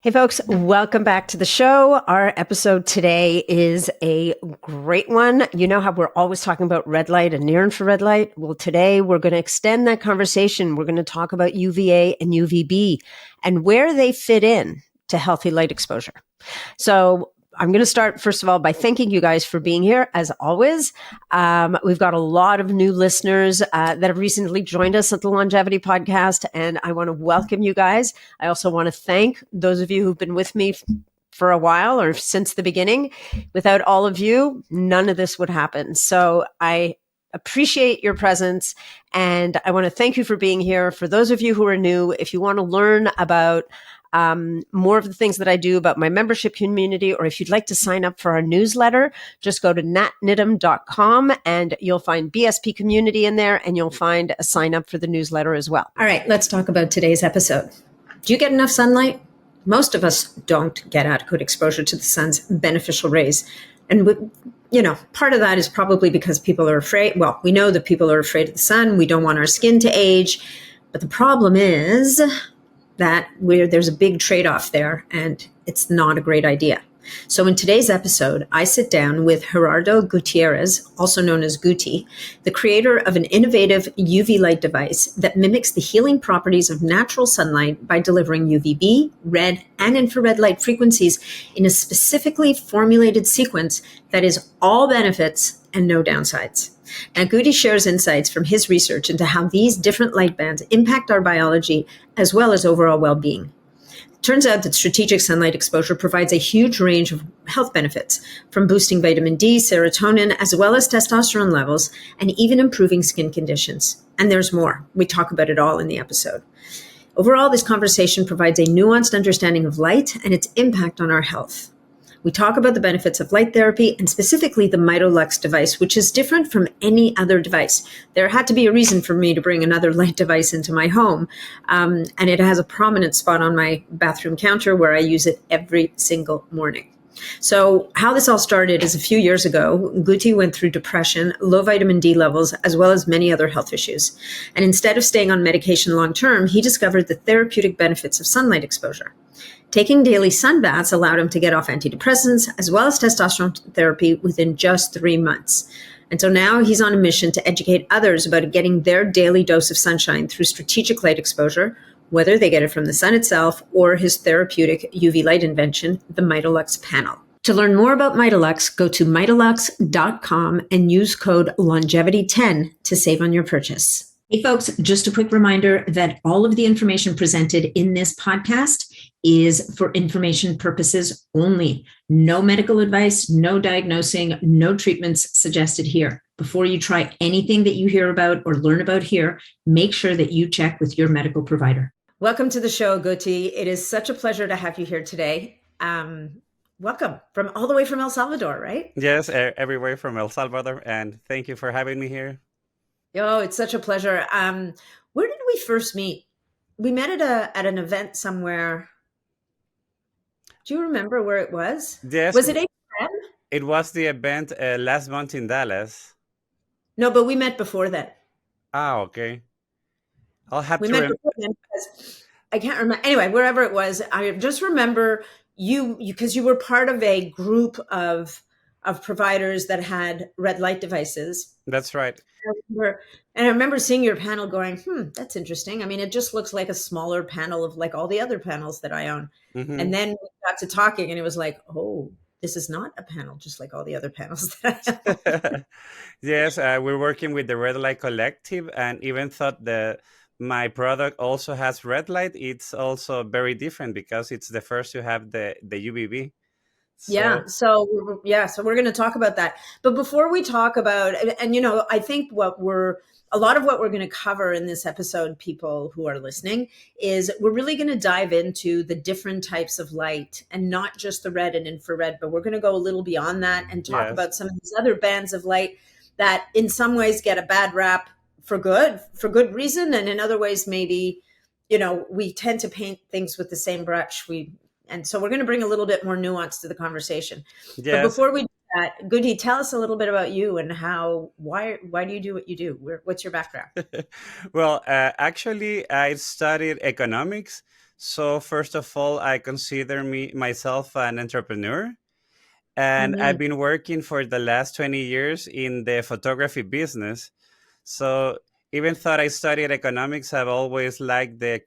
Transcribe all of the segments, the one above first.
Hey folks, welcome back to the show. Our episode today is a great one. You know how we're always talking about red light and near infrared light? Well, today we're going to extend that conversation. We're going to talk about UVA and UVB and where they fit in to healthy light exposure. So I'm going to start, first of all, by thanking you guys for being here, as always. We've got a lot of new listeners that have recently joined us at the Longevity Podcast, and I want to welcome you guys. I also want to thank those of you who've been with me for a while or since the beginning. Without all of you, none of this would happen. So I appreciate your presence, and I want to thank you for being here. For those of you who are new, if you want to learn about more of the things that I do about my membership community, or if you'd like to sign up for our newsletter, just go to natnidham.com and you'll find BSP community in there, and you'll find a sign up for the newsletter as well. All right, let's talk about today's episode. Do you get enough sunlight? Most of us don't get adequate exposure to the sun's beneficial rays. And part of that is probably because people are afraid. Well, we know that people are afraid of the sun. We don't want our skin to age. But the problem is that there's a big trade-off there, and it's not a great idea. So in today's episode, I sit down with Gerardo Gutierrez, also known as Guti, the creator of an innovative UV light device that mimics the healing properties of natural sunlight by delivering UVB, red, and infrared light frequencies in a specifically formulated sequence that is all benefits and no downsides. Now, Guti shares insights from his research into how these different light bands impact our biology as well as overall well-being. It turns out that strategic sunlight exposure provides a huge range of health benefits, from boosting vitamin D, serotonin, as well as testosterone levels, and even improving skin conditions. And there's more. We talk about it all in the episode. Overall, this conversation provides a nuanced understanding of light and its impact on our health. We talk about the benefits of light therapy and specifically the Mitolux device, which is different from any other device. There had to be a reason for me to bring another light device into my home, and it has a prominent spot on my bathroom counter where I use it every single morning. So how this all started is a few years ago, Guti went through depression, low vitamin D levels, as well as many other health issues. And instead of staying on medication long-term, he discovered the therapeutic benefits of sunlight exposure. Taking daily sun baths allowed him to get off antidepressants as well as testosterone therapy within just 3 months. And so now he's on a mission to educate others about getting their daily dose of sunshine through strategic light exposure, whether they get it from the sun itself or his therapeutic UV light invention, the Mitolux panel. To learn more about Mitolux, go to mitolux.com and use code longevity10 to save on your purchase. Hey folks, just a quick reminder that all of the information presented in this podcast is for information purposes only. No medical advice, no diagnosing, no treatments suggested here. Before you try anything that you hear about or learn about here, make sure that you check with your medical provider. Welcome to the show, Guti. It is such a pleasure to have you here today. Welcome from all the way from El Salvador, right? Yes, everywhere from El Salvador, and thank you for having me here. Oh, it's such a pleasure. Where did we first meet? We met at an event somewhere. Do you remember where it was? Yes. Was it HM? It was the event last month in Dallas. No, but we met before that. Okay. I'll have we met before then because I can't remember. Anyway, wherever it was, I just remember you because you were part of a group of providers that had red light devices. That's right. I remember seeing your panel going, that's interesting. I mean, it just looks like a smaller panel of like all the other panels that I own. Mm-hmm. And then we got to talking and it was like, oh, this is not a panel just like all the other panels that I own. Yes, we're working with the Red Light Collective, and even thought that my product also has red light. It's also very different because it's the first to have the UVB. So we're going to talk about that. But before we talk about, and I think a lot of what we're going to cover in this episode, people who are listening, is we're really going to dive into the different types of light and not just the red and infrared, but we're going to go a little beyond that and talk about some of these other bands of light that in some ways get a bad rap for good reason. And in other ways, maybe, we tend to paint things with the same brush. And so we're going to bring a little bit more nuance to the conversation. Yes. But before we do that, Guti, tell us a little bit about you and why do you do what you do? What's your background? Well, actually, I studied economics. So first of all, I consider me myself an entrepreneur, and Hmm. I've been working for the last 20 years in the photography business. So even though I studied economics, I've always liked the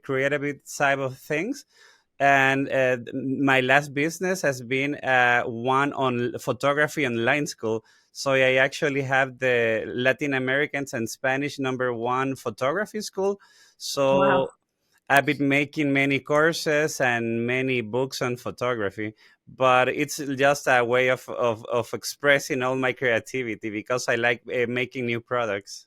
creative side of things. And my last business has been one on photography online school. So I actually have the Latin Americans and Spanish number one photography school. Wow. So I've been making many courses and many books on photography, but it's just a way of expressing all my creativity because I like making new products.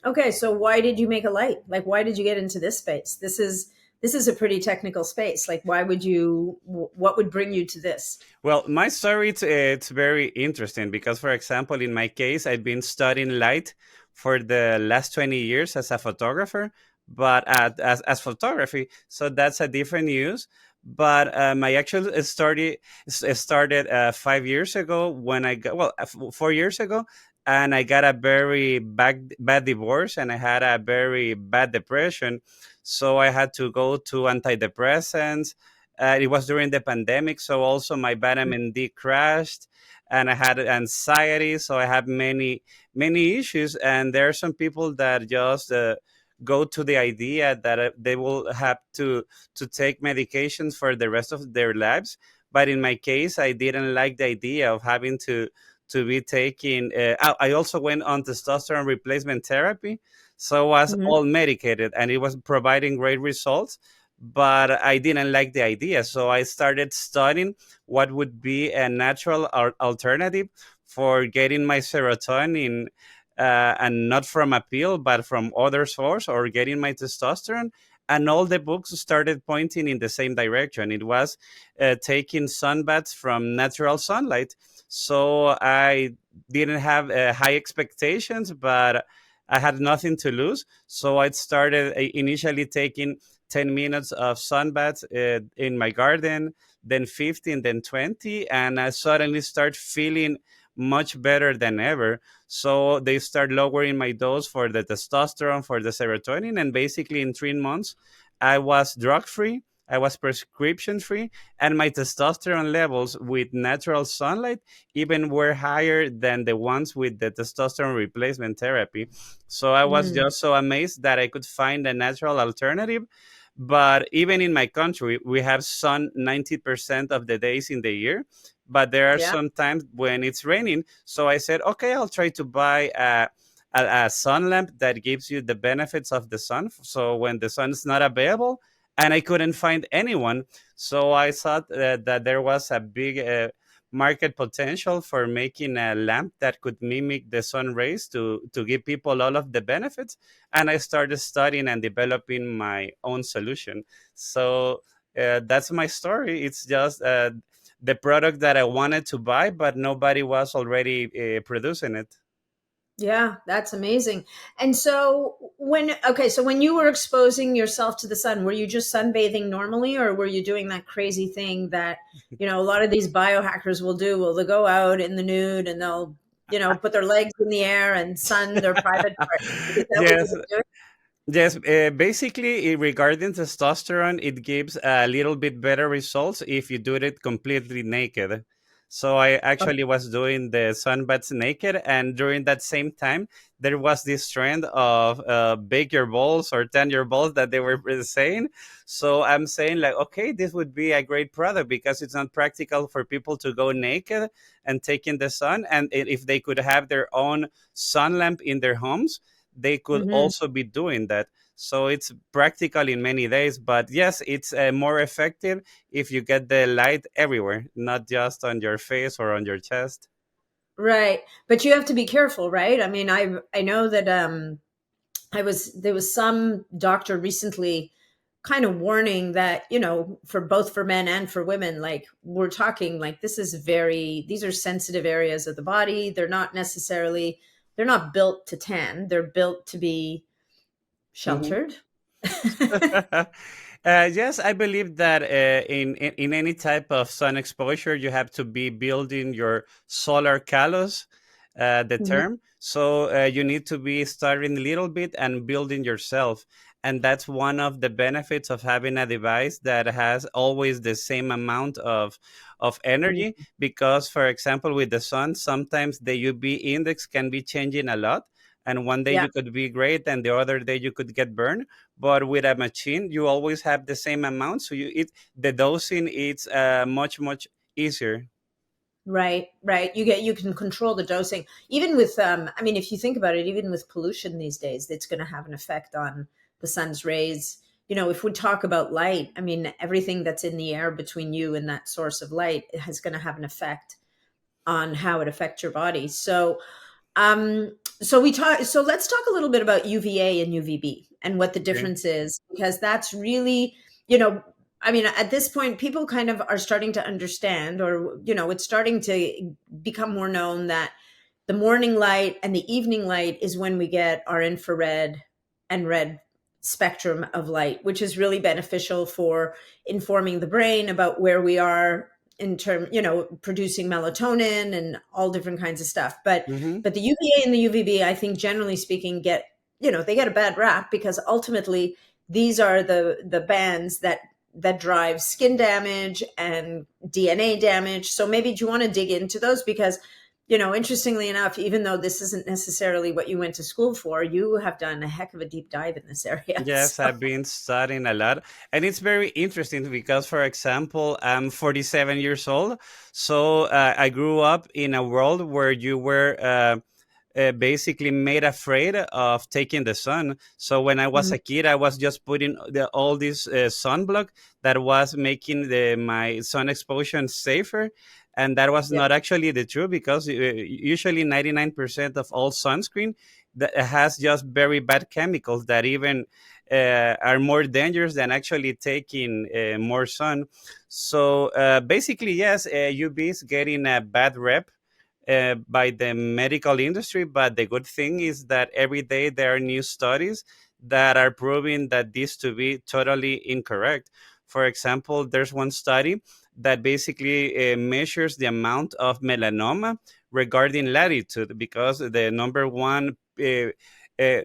Okay, so why did you make a light? Like, why did you get into this space? This is a pretty technical space. Like, why would you? What would bring you to this? Well, my story it's very interesting because, for example, in my case, I've been studying light for the last 20 years as a photographer, but as photography, so that's a different use. But my actual started 5 years ago when I got 4 years ago, and I got a very bad divorce, and I had a very bad depression, so I had to go to antidepressants. It was during the pandemic, so also my vitamin D crashed, and I had anxiety. So I have many issues, and there are some people that just go to the idea that they will have to take medications for the rest of their lives. But in my case, I didn't like the idea of having to be taking. I also went on testosterone replacement therapy, so I was Hmm. all medicated, and it was providing great results, but I didn't like the idea. So I started studying what would be a natural alternative for getting my serotonin, and not from a pill, but from other source, or getting my testosterone. And all the books started pointing in the same direction. It was taking sunbaths from natural sunlight. So I didn't have high expectations, but I had nothing to lose. So I started initially taking 10 minutes of sunbaths in my garden, then 15, then 20, and I suddenly start feeling much better than ever. So they start lowering my dose for the testosterone, for the serotonin, and basically in 3 months, I was drug free. I was prescription free, and my testosterone levels with natural sunlight even were higher than the ones with the testosterone replacement therapy. So I was Mm. just so amazed that I could find a natural alternative. But even in my country, we have sun 90% of the days in the year, but there are Yeah. some times when it's raining. So I said, okay, I'll try to buy a sun lamp that gives you the benefits of the sun. So when the sun is not available, and I couldn't find anyone, so I thought that there was a big market potential for making a lamp that could mimic the sun rays to give people all of the benefits. And I started studying and developing my own solution. So that's my story. It's just the product that I wanted to buy, but nobody was already producing it. Yeah, that's amazing. And so okay, so when you were exposing yourself to the sun, were you just sunbathing normally, or were you doing that crazy thing that, a lot of these biohackers will do? Well, they'll go out in the nude and they'll, put their legs in the air and sun their private part. Is that what you Yes, were doing? yes, basically, regarding testosterone, it gives a little bit better results if you do it completely naked. So I actually was doing the sunbaths naked, and during that same time, there was this trend of bake your balls or tan your balls that they were saying. So I'm saying like, okay, this would be a great product because it's not practical for people to go naked and take in the sun, and if they could have their own sun lamp in their homes, they could Hmm. also be doing that. So it's practical in many days, but yes, it's more effective if you get the light everywhere, not just on your face or on your chest. Right. But you have to be careful, right? I mean, I know that there was some doctor recently kind of warning that, for both for men and for women, like, we're talking like, these are sensitive areas of the body. They're not built to tan. They're built to be Mhm. sheltered. Yes, I believe that in any type of sun exposure, you have to be building your solar callus, the Mhm. term. So you need to be starting a little bit and building yourself. And that's one of the benefits of having a device that has always the same amount of Mm. energy, because for example with the sun sometimes the UV index can be changing a lot, and one day Yeah. you could be great and the other day you could get burned. But with a machine you always have the same amount, so the dosing is much easier. Right, right. You can control the dosing. Even with I mean, if you think about it, even with pollution these days, it's going to have an effect on the sun's rays. You know, if we talk about light, I mean, everything that's in the air between you and that source of light is going to have an effect on how it affects your body. So let's talk a little bit about UVA and UVB and what the Okay. difference is, because that's really, you know, I mean, at this point, people kind of are starting to understand, or, you know, it's starting to become more known that the morning light and the evening light is when we get our infrared and red spectrum of light, which is really beneficial for informing the brain about where we are in term, you know, producing melatonin and all different kinds of stuff. But Mm-hmm. but the UVA and the UVB, I think generally speaking, get, you know, they get a bad rap because ultimately these are the bands that drive skin damage and DNA damage. So maybe do you want to dig into those? Because, you know, interestingly enough, even though this isn't necessarily what you went to school for, you have done a heck of a deep dive in this area. Yes, So, I've been studying a lot, and it's very interesting because, for example, I'm 47 years old, so I grew up in a world where you were basically made afraid of taking the sun. So when I was mhm, a kid, I was just putting all this sunblock that was making my sun exposure safer. And that was yeah, not actually the truth, because usually 99% of all sunscreen that has just very bad chemicals that even are more dangerous than actually taking more sun. So basically, yes, UV is getting a bad rep by the medical industry. But the good thing is that every day there are new studies that are proving that this to be totally incorrect. For example, there's one study that basically measures the amount of melanoma regarding latitude, because the number one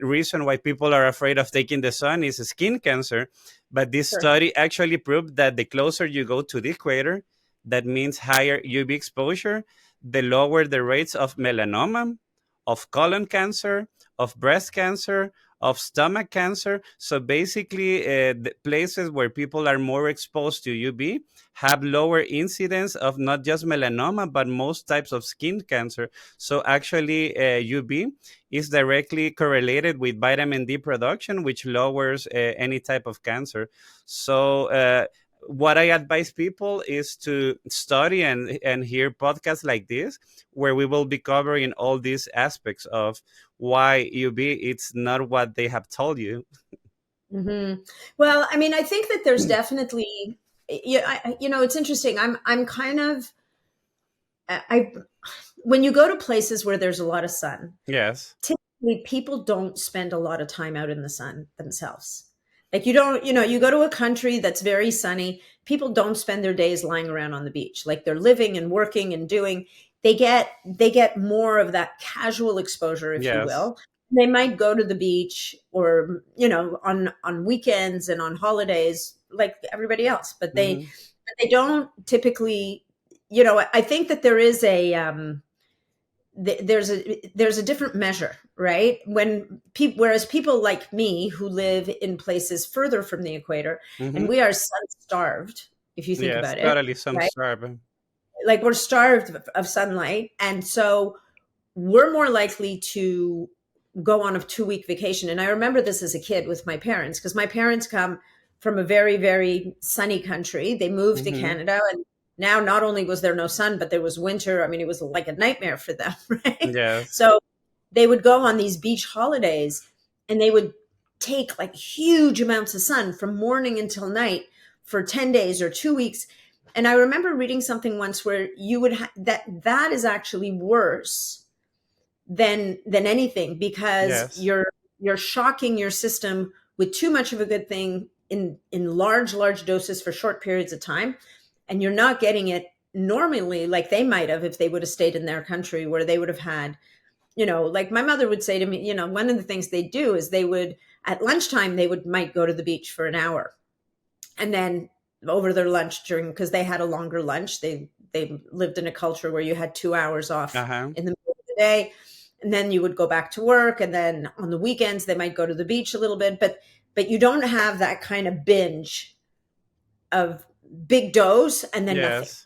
reason why people are afraid of taking the sun is skin cancer. But this sure. study actually proved that the closer you go to the equator, that means higher UV exposure, the lower the rates of melanoma, of colon cancer, of breast cancer, of stomach cancer. So basically, the places where people are more exposed to UV have lower incidence of not just melanoma, but most types of skin cancer. So actually, UV is directly correlated with vitamin D production, which lowers any type of cancer. So, what I advise people is to study and hear podcasts like this, where we will be covering all these aspects of why UV it's not what they have told you. Hmm. Well, I mean, I think that there's definitely, yeah, you know, it's interesting. I'm kind of, I, when you go to places where there's a lot of sun, Yes. typically people don't spend a lot of time out in the sun themselves. Like you don't, you know, you go to a country that's very sunny, people don't spend their days lying around on the beach. Like they're living and working and doing, they get more of that casual exposure, if you Yes. will. They might go to the beach or, you know, on weekends and on holidays like everybody else, Hmm. but they don't typically, you know, I think that there is a there's a different measure, right? When people, whereas people like me who live in places further from the equator, and Hmm. we are sun starved, if you think Yes. about it, Totally. Some right? starving. Like we're starved of sunlight, and so we're more likely to go on a 2 week vacation. And I remember this as a kid with my parents, because my parents come from a very, very sunny country. They moved to Hmm. Canada, and now not only was there no sun, but there was winter. I mean, it was like a nightmare for them, right? Yes. So they would go on these beach holidays and they would take like huge amounts of sun from morning until night for 10 days or 2 weeks. And I remember reading something once where you would that is actually worse than anything, because Yes. you're shocking your system with too much of a good thing in large doses for short periods of time, and you're not getting it normally like they might have if they would have stayed in their country where they would have had, you know, like my mother would say to me, you know, one of the things they do is they would at lunchtime they might go to the beach for an hour, and then over their lunch, during, because they had a longer lunch, they lived in a culture where you had 2 hours off Uh-huh. in the middle of the day, and then you would go back to work, and then on the weekends they might go to the beach a little bit, but you don't have that kind of binge of big dose and then nothing. Yes.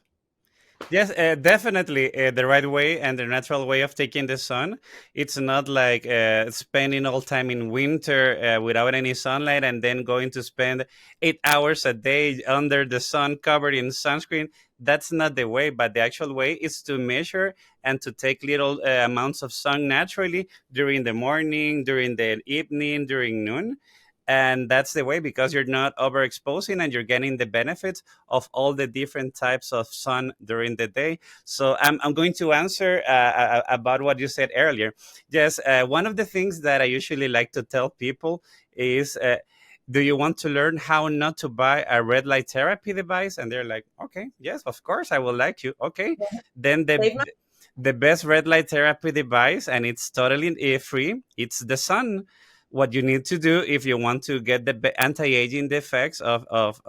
Yes, definitely the right way and the natural way of taking the sun. It's not like spending all time in winter without any sunlight and then going to spend 8 hours a day under the sun covered in sunscreen. That's not the way, but the actual way is to measure and to take little amounts of sun naturally during the morning, during the evening, during noon. And that's the way, because you're not overexposing and you're getting the benefits of all the different types of sun during the day. So I'm going to answer about what you said earlier. Yes, one of the things that I usually like to tell people is, do you want to learn how not to buy a red light therapy device? And they're like, okay, yes, of course, I will like you. Okay, then Save my- the best red light therapy device, and it's totally free. It's the sun. What you need to do if you want to get the anti-aging effects of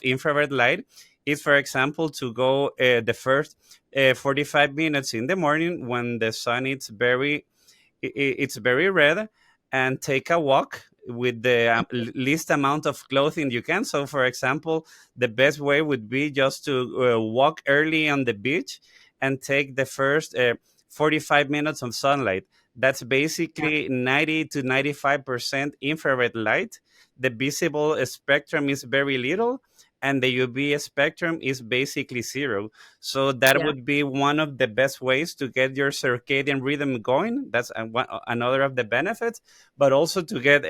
infrared light is, for example, to go the first 45 minutes in the morning when the sun is it's very red, and take a walk with the least amount of clothing you can. So, for example, the best way would be just to walk early on the beach and take the first 45 minutes of sunlight. That's yeah, basically 90 to 95% infrared light. The visible spectrum is very little, and the UV spectrum is basically zero. So that yeah. would be one of the best ways to get your circadian rhythm going. That's another of the benefits, but also to get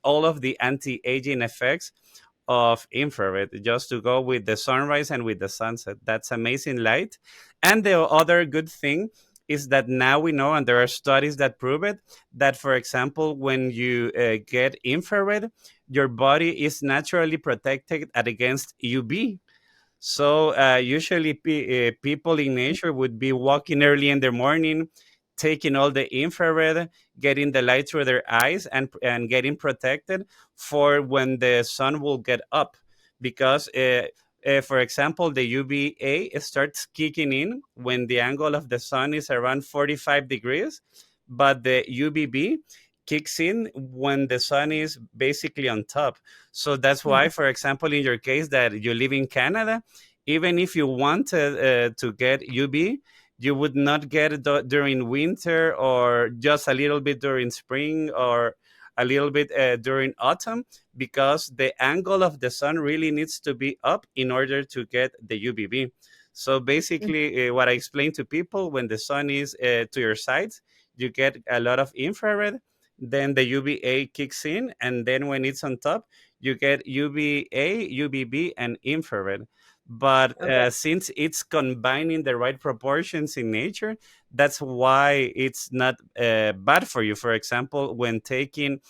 all of the anti-aging effects of infrared, just to go with the sunrise and with the sunset. That's amazing light. And the other good thing is that now we know, and there are studies that prove it, that, for example, when you get infrared, your body is naturally protected against UV. So usually people in nature would be walking early in the morning, taking all the infrared, getting the light through their eyes, and getting protected for when the sun will get up. Because, for example, the UVA starts kicking in when the angle of the sun is around 45 degrees, but the UVB kicks in when the sun is basically on top. So that's why, Mhm. for example, in your case that you live in Canada, even if you wanted to get UV, you would not get it during winter, or just a little bit during spring, or a little bit during autumn, because the angle of the sun really needs to be up in order to get the UVB. So basically, what I explain to people, when the sun is to your sides, you get a lot of infrared, then the UVA kicks in, and then when it's on top, you get UVA, UVB, and infrared. But Okay. since it's combining the right proportions in nature, that's why it's not bad for you. For example, when taking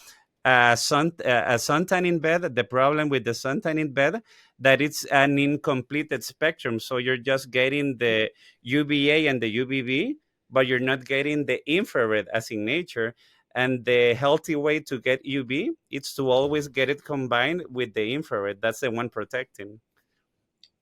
a suntan in bed, the problem with the suntan in bed, that it's an incomplete spectrum. So you're just getting the UVA and the UVB, but you're not getting the infrared as in nature. And the healthy way to get UV is to always get it combined with the infrared. That's the one protecting.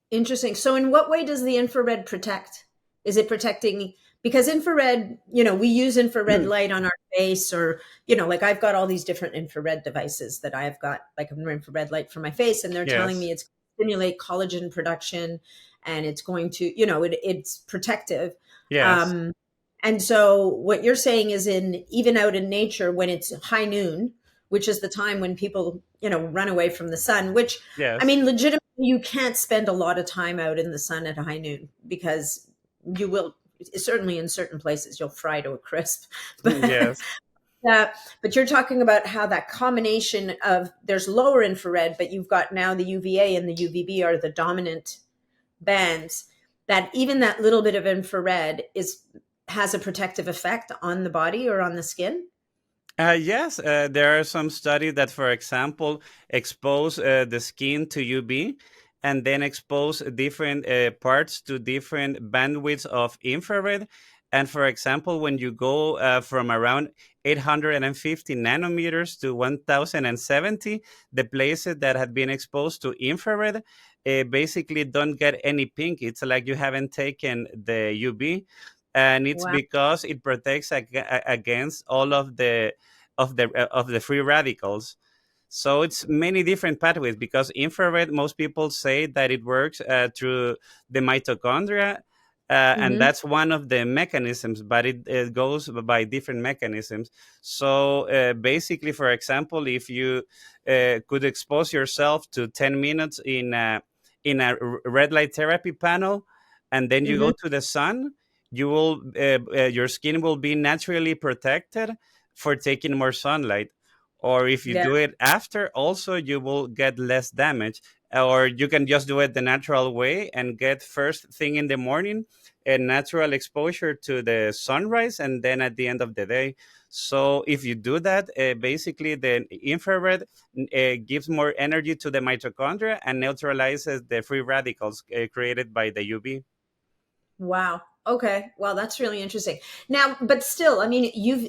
Interesting. So, in what way does the infrared protect? Is it protecting? Because infrared, we use infrared light on our face, or, like I've got all these different infrared devices that I've got, like an infrared light for my face, and they're telling me Yes. it's going to stimulate collagen production, and it's going to, it's protective. Yes. Um, and so, what you're saying is, even out in nature, when it's high noon, which is the time when people, run away from the sun, which, I Yes. mean, legitimately, you can't spend a lot of time out in the sun at high noon, because you will, certainly in certain places, you'll fry to a crisp. But Yes. but you're talking about how that combination of, there's lower infrared, but you've got now the UVA and the UVB are the dominant bands, that even that little bit of infrared has a protective effect on the body or on the skin. Yes, there are some studies that, for example, expose the skin to UV, and then expose different parts to different bandwidths of infrared. And for example, when you go from around 850 nanometers to 1070, the places that have been exposed to infrared basically don't get any pink. It's like you haven't taken the UV, and it's Wow. because it protects against all of the free radicals. So it's many different pathways, because infrared, most people say that it works through the mitochondria, and Hmm. that's one of the mechanisms, but it goes by different mechanisms. So basically, for example, if you could expose yourself to 10 minutes in a red light therapy panel, and then you Hmm. go to the sun, you will your skin will be naturally protected for taking more sunlight. Or if you Yeah. do it after, also you will get less damage. Or you can just do it the natural way and get first thing in the morning a natural exposure to the sunrise, and then at the end of the day. So if you do that, basically the infrared gives more energy to the mitochondria and neutralizes the free radicals created by the UV. Wow. Okay. Well, that's really interesting. Now, but still, I mean,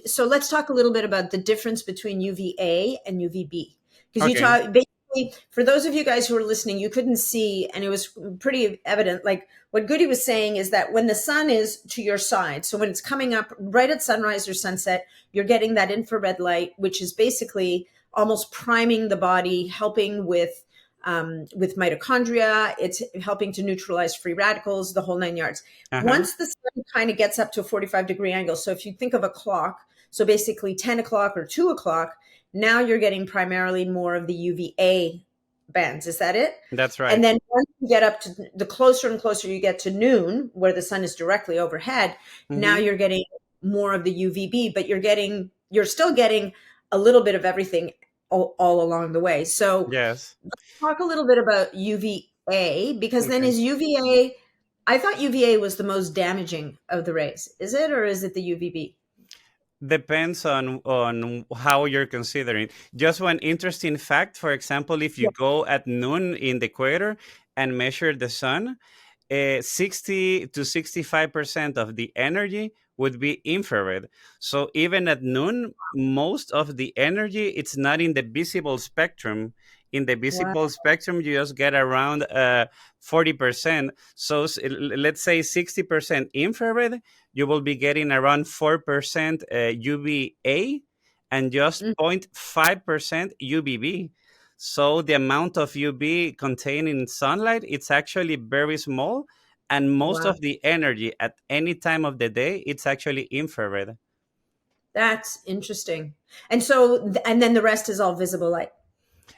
so let's talk a little bit about the difference between UVA and UVB. Because you Okay. talk basically, for those of you guys who are listening, you couldn't see, and it was pretty evident. Like what Guti was saying is that when the sun is to your side, so when it's coming up right at sunrise or sunset, you're getting that infrared light, which is basically almost priming the body, helping with mitochondria. It's helping to neutralize free radicals, the whole 9 yards. Uh-huh. Once the sun kind of gets up to a 45-degree angle, so if you think of a clock, so basically 10 o'clock or 2 o'clock, now you're getting primarily more of the UVA bands. Is that it? That's And right. then once you get up to the closer and closer you get to noon, where the sun is directly overhead, now Hmm. you're getting more of the UVB, but you're still getting a little bit of everything all along the way. So Yes. talk a little bit about UVA, because then Okay. is UVA, I thought UVA was the most damaging of the rays. Is it, or is it the UVB? Depends on how you're considering. Just one interesting fact, for example, if you Yeah. go at noon in the equator and measure the sun, 60 to 65% of the energy would be infrared. So even at noon, most of the energy, it's not in the visible spectrum. In the Wow. visible spectrum, you just get around 40%. So let's say 60% infrared, you will be getting around 4% UVA and just Mm, 0.5% UVB. So the amount of UV contained in sunlight, it's actually very small, and most wow. of the energy at any time of the day, it's actually infrared. That's interesting. And so, and then the rest is all visible light.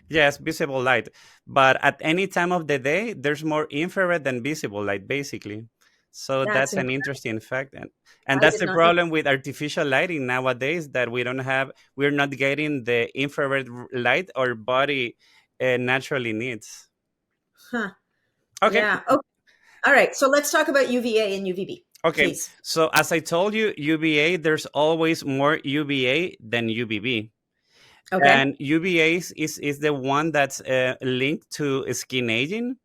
Yes, visible light. But at any time of the day, there's more infrared than visible light, basically. So That's that's an incredible. interesting fact. And I that's did the not know. problem with artificial lighting nowadays, that we're not getting the infrared light our body naturally needs. Huh. Okay. Yeah. Okay. All right. So let's talk about UVA and UVB, Okay. please. So as I told you, UVA, there's always more UVA than UVB. Okay. And UVA is the one that's linked to skin aging,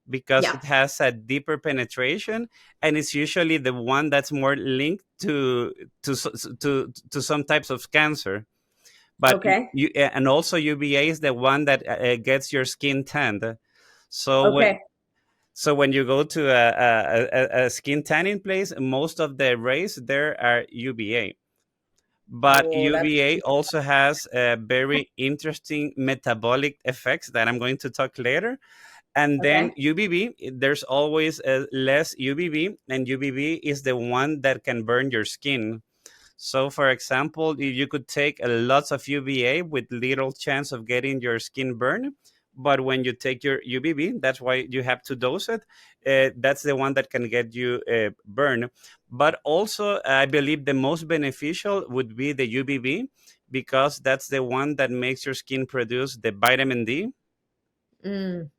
because Yeah. it has a deeper penetration, and it's usually the one that's more linked to some types of cancer. But Okay. and also UVA is the one that gets your skin tanned. So Okay. when you go to a skin tanning place, most of the rays there are UVA. But Oh, that's UVA also has very interesting metabolic effects that I'm going to talk later. And then okay. UVB, there's always less UVB, and UVB is the one that can burn your skin. So, for example, you could take lots of UVA with little chance of getting your skin burned. But when you take your UVB, that's why you have to dose it. That's the one that can get you burned. But also, I believe the most beneficial would be the UVB, because that's the one that makes your skin produce the vitamin D. Mm,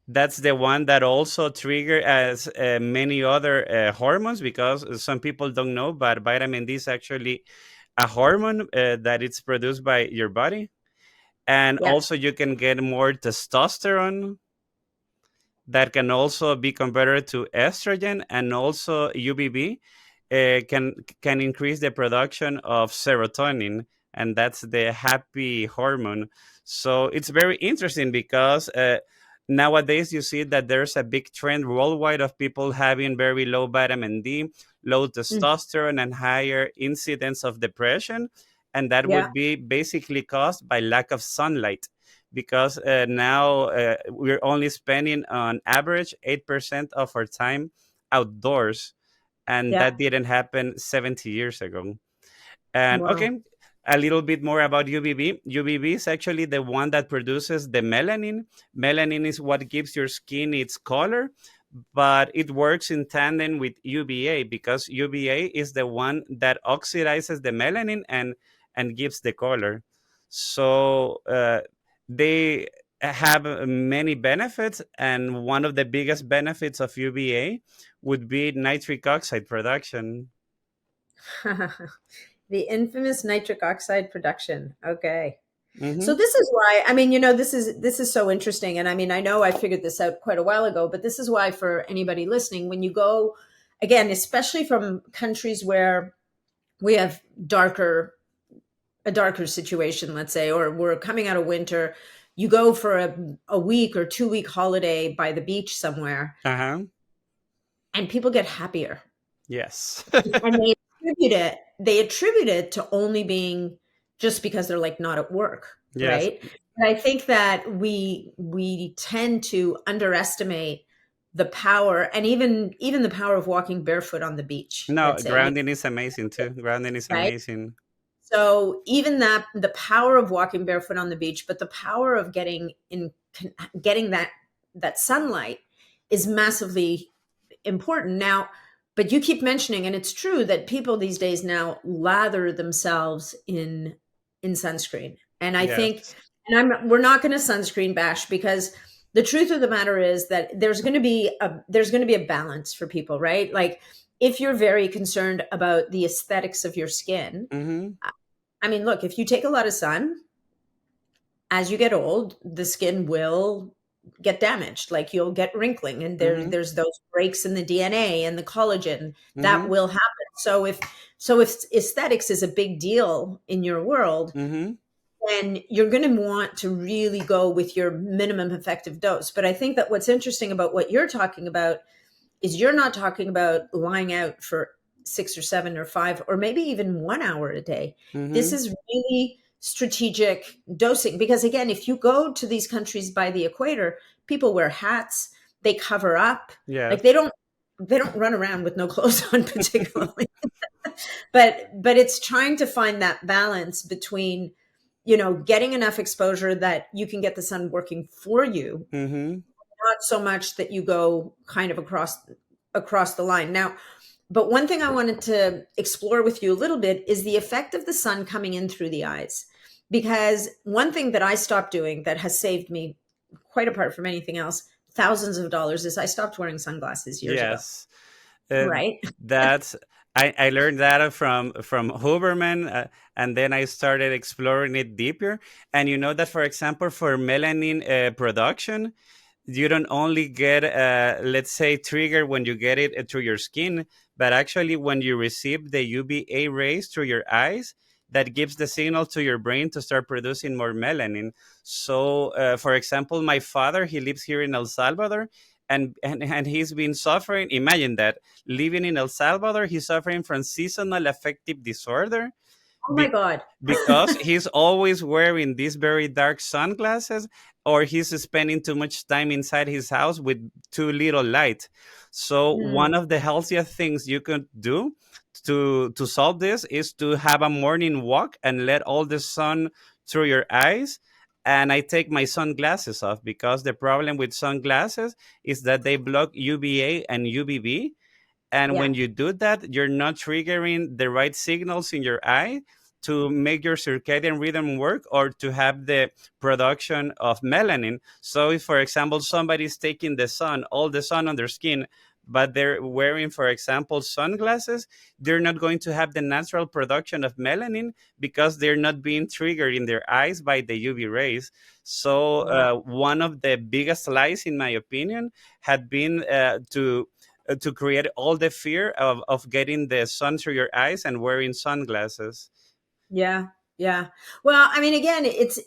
That's the one that also trigger as many other hormones, because some people don't know, but vitamin D is actually a hormone that it's produced by your body. And yeah. also you can get more testosterone that can also be converted to estrogen, and also UVB. can increase the production of serotonin, and that's the happy hormone. So it's very interesting because nowadays you see that there's a big trend worldwide of people having very low vitamin D, low Mm. testosterone, and higher incidence of depression, and that Yeah. would be basically caused by lack of sunlight. Because now we're only spending on average 8% of our time outdoors, and Yeah. that didn't happen 70 years ago. And Wow. okay, a little bit more about UVB. UVB is actually the one that produces the melanin. Melanin is what gives your skin its color, but it works in tandem with UVA, because UVA is the one that oxidizes the melanin and gives the color. So they have many benefits, and one of the biggest benefits of UVA would be nitric oxide production. The infamous nitric oxide production. Okay. So Hmm. this is why, I mean, this is so interesting. And I mean, I know I figured this out quite a while ago, but this is why for anybody listening, when you go again, especially from countries where we have a darker situation, let's say, or we're coming out of winter, you go for a week or 2 week holiday by the beach somewhere, Uh-huh. and people get happier. Yes. And they attribute it to only being just because they're like not at work, Yes. right? And I think that we tend to underestimate the power, and even the power of walking barefoot on the beach, No, let's say, grounding is amazing too. Grounding is right? amazing. So even that, the power of walking barefoot on the beach, but the power of getting that sunlight is massively important. Now, but you keep mentioning, and it's true that people these days now lather themselves in sunscreen. And I think, Yes. and we're not going to sunscreen bash, because the truth of the matter is that there's going to be a balance for people, right? Like, if you're very concerned about the aesthetics of your skin, Mm-hmm. I mean, look, if you take a lot of sun, as you get old, the skin will get damaged. Like, you'll get wrinkling, and Mm-hmm. there's those breaks in the DNA and the collagen that Mm-hmm. will happen. So if aesthetics is a big deal in your world, Mm-hmm. then you're going to want to really go with your minimum effective dose. But I think that what's interesting about what you're talking about is you're not talking about lying out for 6 or 7 or 5 or maybe even 1 hour a day. This Mm-hmm. is really strategic dosing, because again, if you go to these countries by the equator, people wear hats, they cover up, Yes. like they don't run around with no clothes on particularly. But it's trying to find that balance between, getting enough exposure that you can get the sun working for you, Mm-hmm. not so much that you go kind of across the line. Now, but one thing I wanted to explore with you a little bit is the effect of the sun coming in through the eyes. Because one thing that I stopped doing that has saved me, quite apart from anything else, thousands of dollars, is I stopped wearing sunglasses years ago. Yes. Uh, Right? that's I learned that from Huberman, and then I started exploring it deeper. And you know that, for example, for melanin production, you don't only get let's say trigger when you get it through your skin, but actually when you receive the UVA rays through your eyes, that gives the signal to your brain to start producing more melanin. So for example, my father, he lives here in El Salvador, and he's been suffering, imagine that, living in El Salvador, he's suffering from seasonal affective disorder, Oh my God. because he's always wearing these very dark sunglasses, or he's spending too much time inside his house with too little light. So Mm, one of the healthiest things you could do to solve this is to have a morning walk and let all the sun through your eyes. And I take my sunglasses off, because the problem with sunglasses is that they block UVA and UVB, and yeah. when you do that, you're not triggering the right signals in your eye to make your circadian rhythm work, or to have the production of melanin. So if, for example, somebody's taking the sun, all the sun on their skin, but they're wearing, for example, sunglasses, they're not going to have the natural production of melanin, because they're not being triggered in their eyes by the UV rays. So Wow. one of the biggest lies, in my opinion, had been to to create all the fear of getting the sun through your eyes and wearing sunglasses. Yeah. Yeah. Well, I mean, again, it's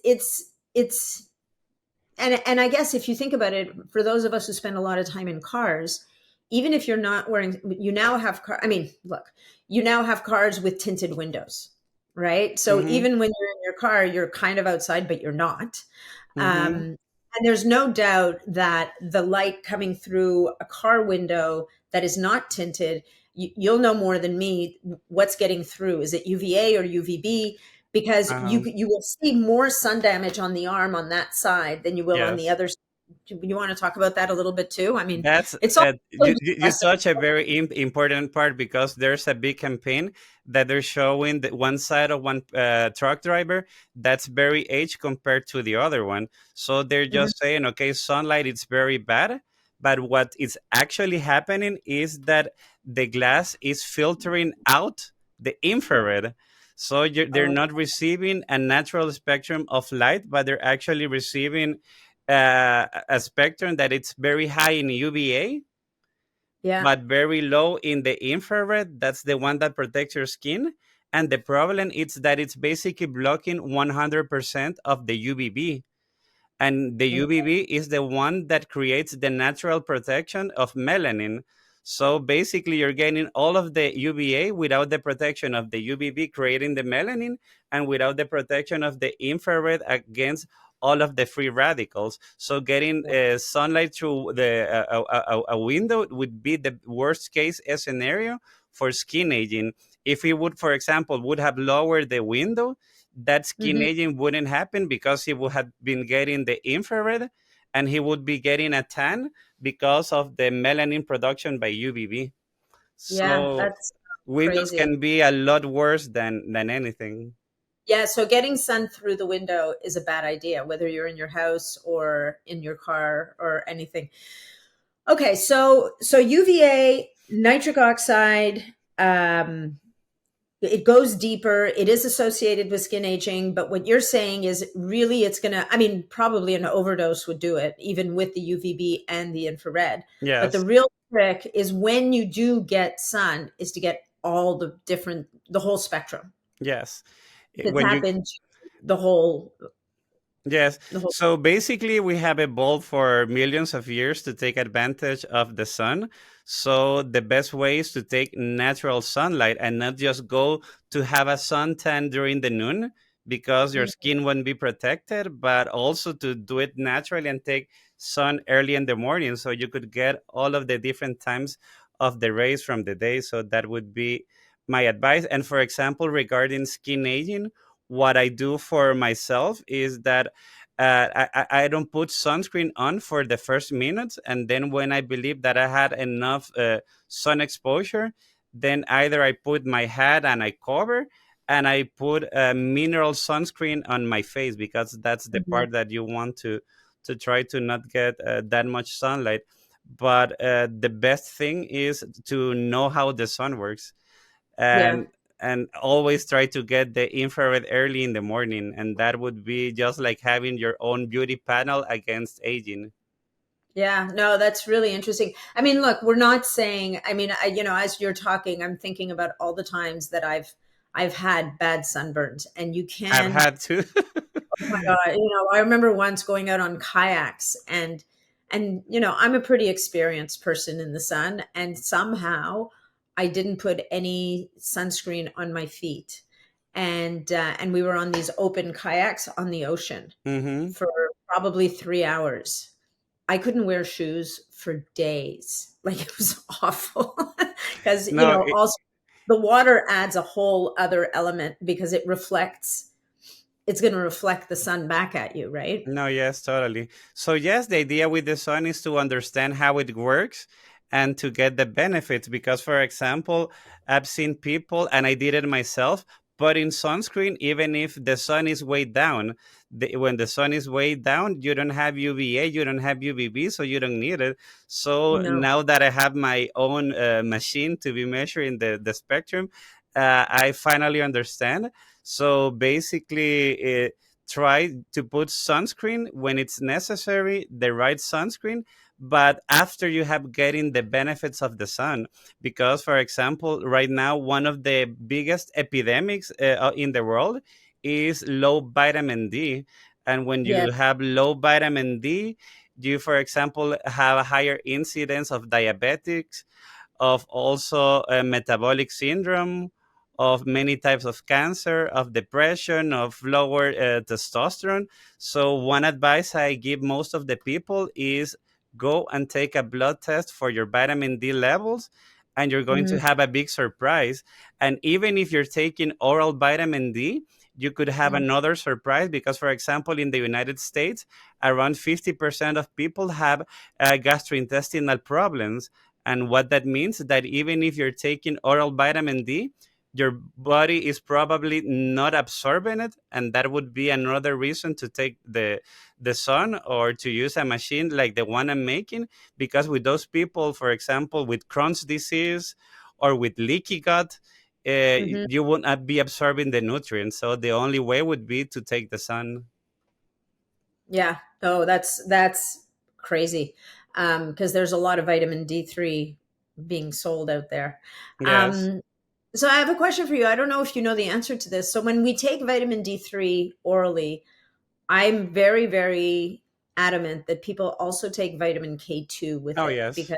and I guess if you think about it, for those of us who spend a lot of time in cars, even if you're not wearing, you now have car. I mean, look, you now have cars with tinted windows, right? So Mm-hmm. even when you're in your car, you're kind of outside, but you're not. Mm-hmm. And there's no doubt that the light coming through a car window that is not tinted, you'll know more than me what's getting through. Is it UVA or UVB? Because Uh-huh. you will see more sun damage on the arm on that side than you will on the Yes. other. You want to talk about that a little bit too? I mean, That's it's also you depressing. touch a very important part, because there's a big campaign that they're showing that one side of one truck driver that's very aged compared to the other one. So they're Mhm. just saying, okay, sunlight is very bad, but what is actually happening is that the glass is filtering out the infrared. So they're Oh, not receiving a natural spectrum of light, but they're actually receiving a spectrum that it's very high in UVA, yeah. but very low in the infrared. That's the one that protects your skin. And the problem is that it's basically blocking 100% of the UVB. And the Mm, UVB is the one that creates the natural protection of melanin. So basically, you're getting all of the UVA without the protection of the UVB, creating the melanin, and without the protection of the infrared against all of the free radicals. So getting yeah. sunlight through a window would be the worst case scenario for skin aging. If we would, for example, would have lowered the window, that skin Mhm. aging wouldn't happen, because he would have been getting the infrared, and he would be getting a tan because of the melanin production by UVB. Yeah, So that's windows crazy. can be a lot worse than anything. Yeah, so getting sun through the window is a bad idea, whether you're in your house or in your car or anything. Okay, so UVA, nitric oxide, it goes deeper. It is associated with skin aging, but what you're saying is really it's gonna, I mean, probably an overdose would do it, even with the UVB and the infrared. But the Yes, real trick is when you do get sun, is to get all the different, the whole spectrum, yes. to When tap you into the whole, Yes. the whole. So basically, we have evolved for millions of years to take advantage of the sun. So the best way is to take natural sunlight and not just go to have a suntan during the noon, because your Mhm. skin won't be protected, but also to do it naturally and take sun early in the morning, so you could get all of the different times of the rays from the day. So that would be my advice. And for example, regarding skin aging, what I do for myself is that I don't put sunscreen on for the first minutes, and then when I believe that I had enough sun exposure, then either I put my hat and I cover, and I put a mineral sunscreen on my face, because that's the Mhm. part that you want to try to not get that much sunlight. But the best thing is to know how the sun works, Yeah. and always try to get the infrared early in the morning, and that would be just like having your own beauty panel against aging. Yeah, no, that's really interesting. I mean, look, we're not saying, I mean, as you're talking, I'm thinking about all the times that I've had bad sunburns and you I've can, had to. oh my God, I remember once going out on kayaks and I'm a pretty experienced person in the sun and somehow I didn't put any sunscreen on my feet. And we were on these open kayaks on the ocean Hmm. for probably 3 hours. I couldn't wear shoes for days. Like it was awful because, No, also the water adds a whole other element because it's going to reflect the sun back at you, right? no, yes, totally. So, yes, the idea with the sun is to understand how it works and to get the benefits. Because, for example, I've seen people, and I did it myself, putting sunscreen even if the sun is way down. When the sun is way down, you don't have UVA, you don't have UVB, so you don't need it. So, No. now that I have my own machine to be measuring the spectrum, I finally understand. So, basically, try to put sunscreen when it's necessary, the right sunscreen, but after you have getting the benefits of the sun. Because, for example, right now, one of the biggest epidemics in the world is low vitamin D. And when Yeah. you have low vitamin D, you, for example, have a higher incidence of diabetics, of also metabolic syndrome, of many types of cancer, of depression, of lower testosterone. So one advice I give most of the people is go and take a blood test for your vitamin D levels, and you're going to Mhm. have a big surprise. And even if you're taking oral vitamin D, you could have Mhm. another surprise because, for example, in the United States, around 50% of people have gastrointestinal problems. And what that means is that even if you're taking oral vitamin D, your body is probably not absorbing it, and that would be another reason to take the sun or to use a machine like the one I'm making. Because with those people, for example, with Crohn's disease or with leaky gut, Mhm. you would not be absorbing the nutrients. So the only way would be to take the sun. Yeah. Oh, that's crazy. Because there's a lot of vitamin D3 being sold out there. Yes. Um, so I have a question for you. I don't know if you know the answer to this. So when we take vitamin D3 orally, I'm very, very adamant that people also take vitamin K2 with Oh, it yes. because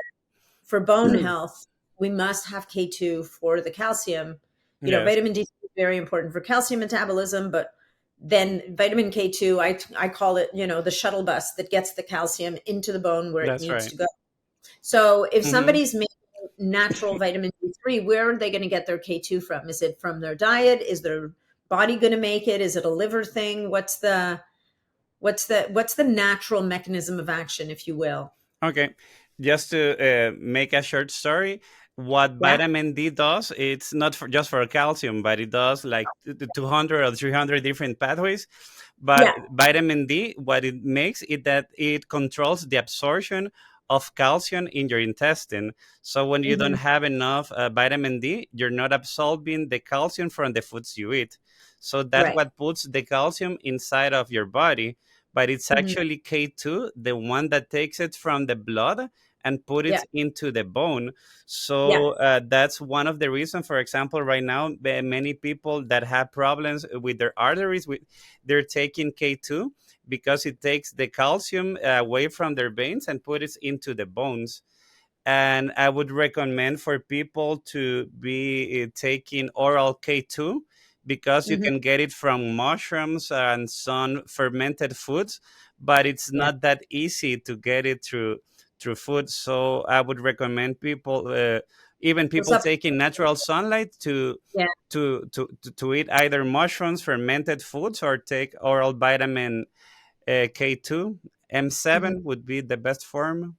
for bone health, we must have K2 for the calcium. Yes, Vitamin D is very important for calcium metabolism, but then vitamin K2, I call it, the shuttle bus that gets the calcium into the bone where it that's needs right. to go. So if Hmm. somebody's making natural vitamin D3, where are they going to get their K2 from? Is it from their diet? Is their body going to make it? Is it a liver thing? What's the natural mechanism of action, if you will? Okay, just to make a short story, what Yeah. vitamin D does, it's not just for calcium, but it does like 200 or 300 different pathways. But Yeah. vitamin D, what it makes is that it controls the absorption of calcium in your intestine. So when you don't Hmm. have enough vitamin D, you're not absorbing the calcium from the foods you eat. So that's Right. what puts the calcium inside of your body, but it's Hmm. actually K2, the one that takes it from the blood and put Yeah. it into the bone. Yeah. So that's one of the reasons. For example, right now, many people that have problems with their arteries, they're taking K2 because it takes the calcium away from their veins and put it into the bones. And I would recommend for people to be taking oral K2 because you Hmm. can get it from mushrooms and some fermented foods, but it's Yeah. not that easy to get it through food. So I would recommend people, even So people taking natural sunlight, to yeah. to eat either mushrooms, fermented foods, or take oral vitamin K2. Hmm. M7 would be the best form.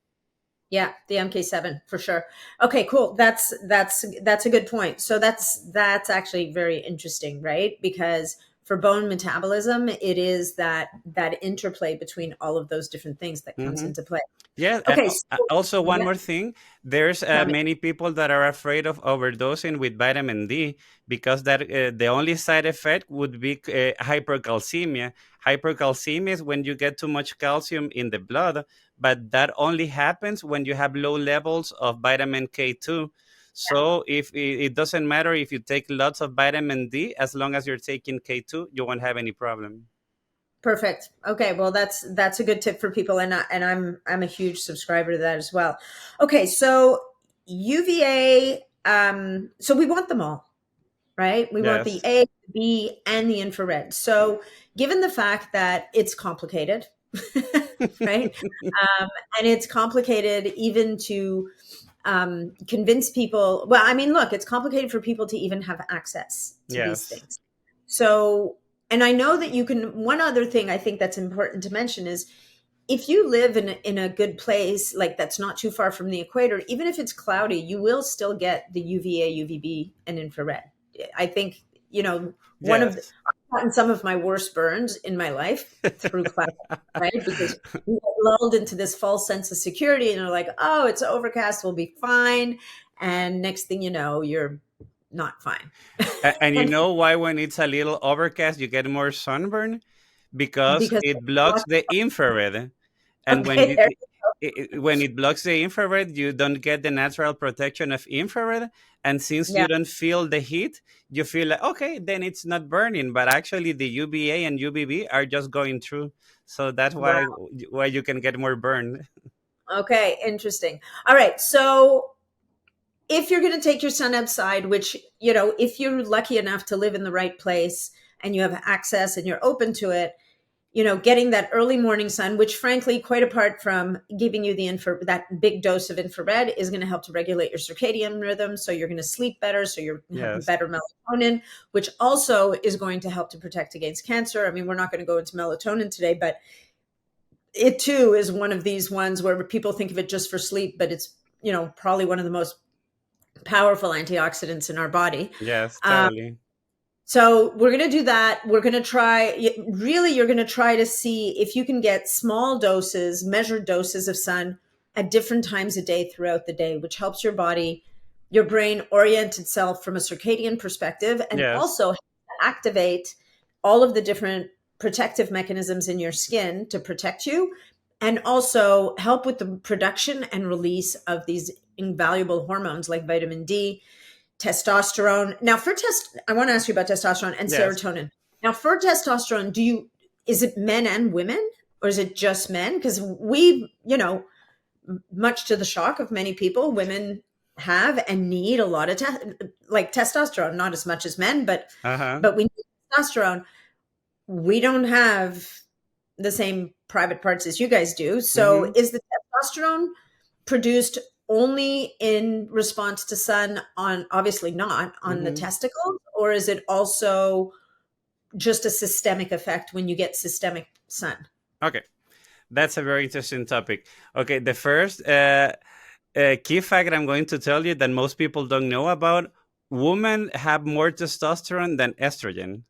Yeah, the MK7 for sure. Okay, cool. That's a good point. So that's actually very interesting, right? Because for bone metabolism, it is that interplay between all of those different things that comes Mm-hmm. into play. Yeah. Okay, so Also, one yeah, more thing. There's tell me. many people that are afraid of overdosing with vitamin D because that the only side effect would be hypercalcemia. Hypercalcemia is when you get too much calcium in the blood, but that only happens when you have low levels of vitamin K2. So if it doesn't matter if you take lots of vitamin D, as long as you're taking K2, you won't have any problem. Perfect. Okay, well that's a good tip for people, and I'm a huge subscriber to that as well. Okay, so UVA. So we want them all, right? We want the Yes. A, the B, and the infrared. So, given the fact that it's complicated, right? And it's complicated even to convince people. Well, I mean, look, it's complicated for people to even have access to these Yes. things. So, and I know that you can. One other thing I think that's important to mention is if you live in a good place, like that's not too far from the equator, even if it's cloudy, you will still get the UVA, UVB, and infrared. I think, one of the, Yes. I've gotten some of my worst burns in my life through cloud, right? Because you get lulled into this false sense of security and you're like, oh, it's overcast, we'll be fine. And next thing you know, you're not fine. And you And know why when it's a little overcast you get more sunburn? Because because, it blocks the infrared. And when okay, there. when it blocks the infrared, you don't get the natural protection of infrared. And since Yeah. you don't feel the heat, you feel like, okay, then it's not burning. But actually, the UVA and UVB are just going through. So that's Wow. why you can get more burn. Okay, interesting. All right. So if you're going to take your son outside, which, if you're lucky enough to live in the right place and you have access and you're open to it, getting that early morning sun, which frankly, quite apart from giving you that big dose of infrared, is going to help to regulate your circadian rhythm. So you're going to sleep better. So you're having Yes. better melatonin, which also is going to help to protect against cancer. I mean, we're not going to go into melatonin today, but it too is one of these ones where people think of it just for sleep, but it's, probably one of the most powerful antioxidants in our body. Yes, Um, totally. so we're going to do that. We're going to really, you're going to try to see if you can get small doses, measured doses of sun at different times a day throughout the day, which helps your body, your brain orient itself from a circadian perspective and Yes. also activate all of the different protective mechanisms in your skin to protect you and also help with the production and release of these invaluable hormones like vitamin D, testosterone. Now, I want to ask you about testosterone and Yes. serotonin. Now, for testosterone, is it men and women, or is it just men? Because much to the shock of many people, women have and need a lot of like testosterone, not as much as men, but Uh huh. we need testosterone. We don't have the same private parts as you guys do. So, Mm-hmm. is the testosterone produced only in response to sun on, obviously not on the Mm-hmm. testicles, or is it also just a systemic effect when you get systemic sun? Okay. That's a very interesting topic. Okay. The first key fact I'm going to tell you that most people don't know about: women have more testosterone than estrogen.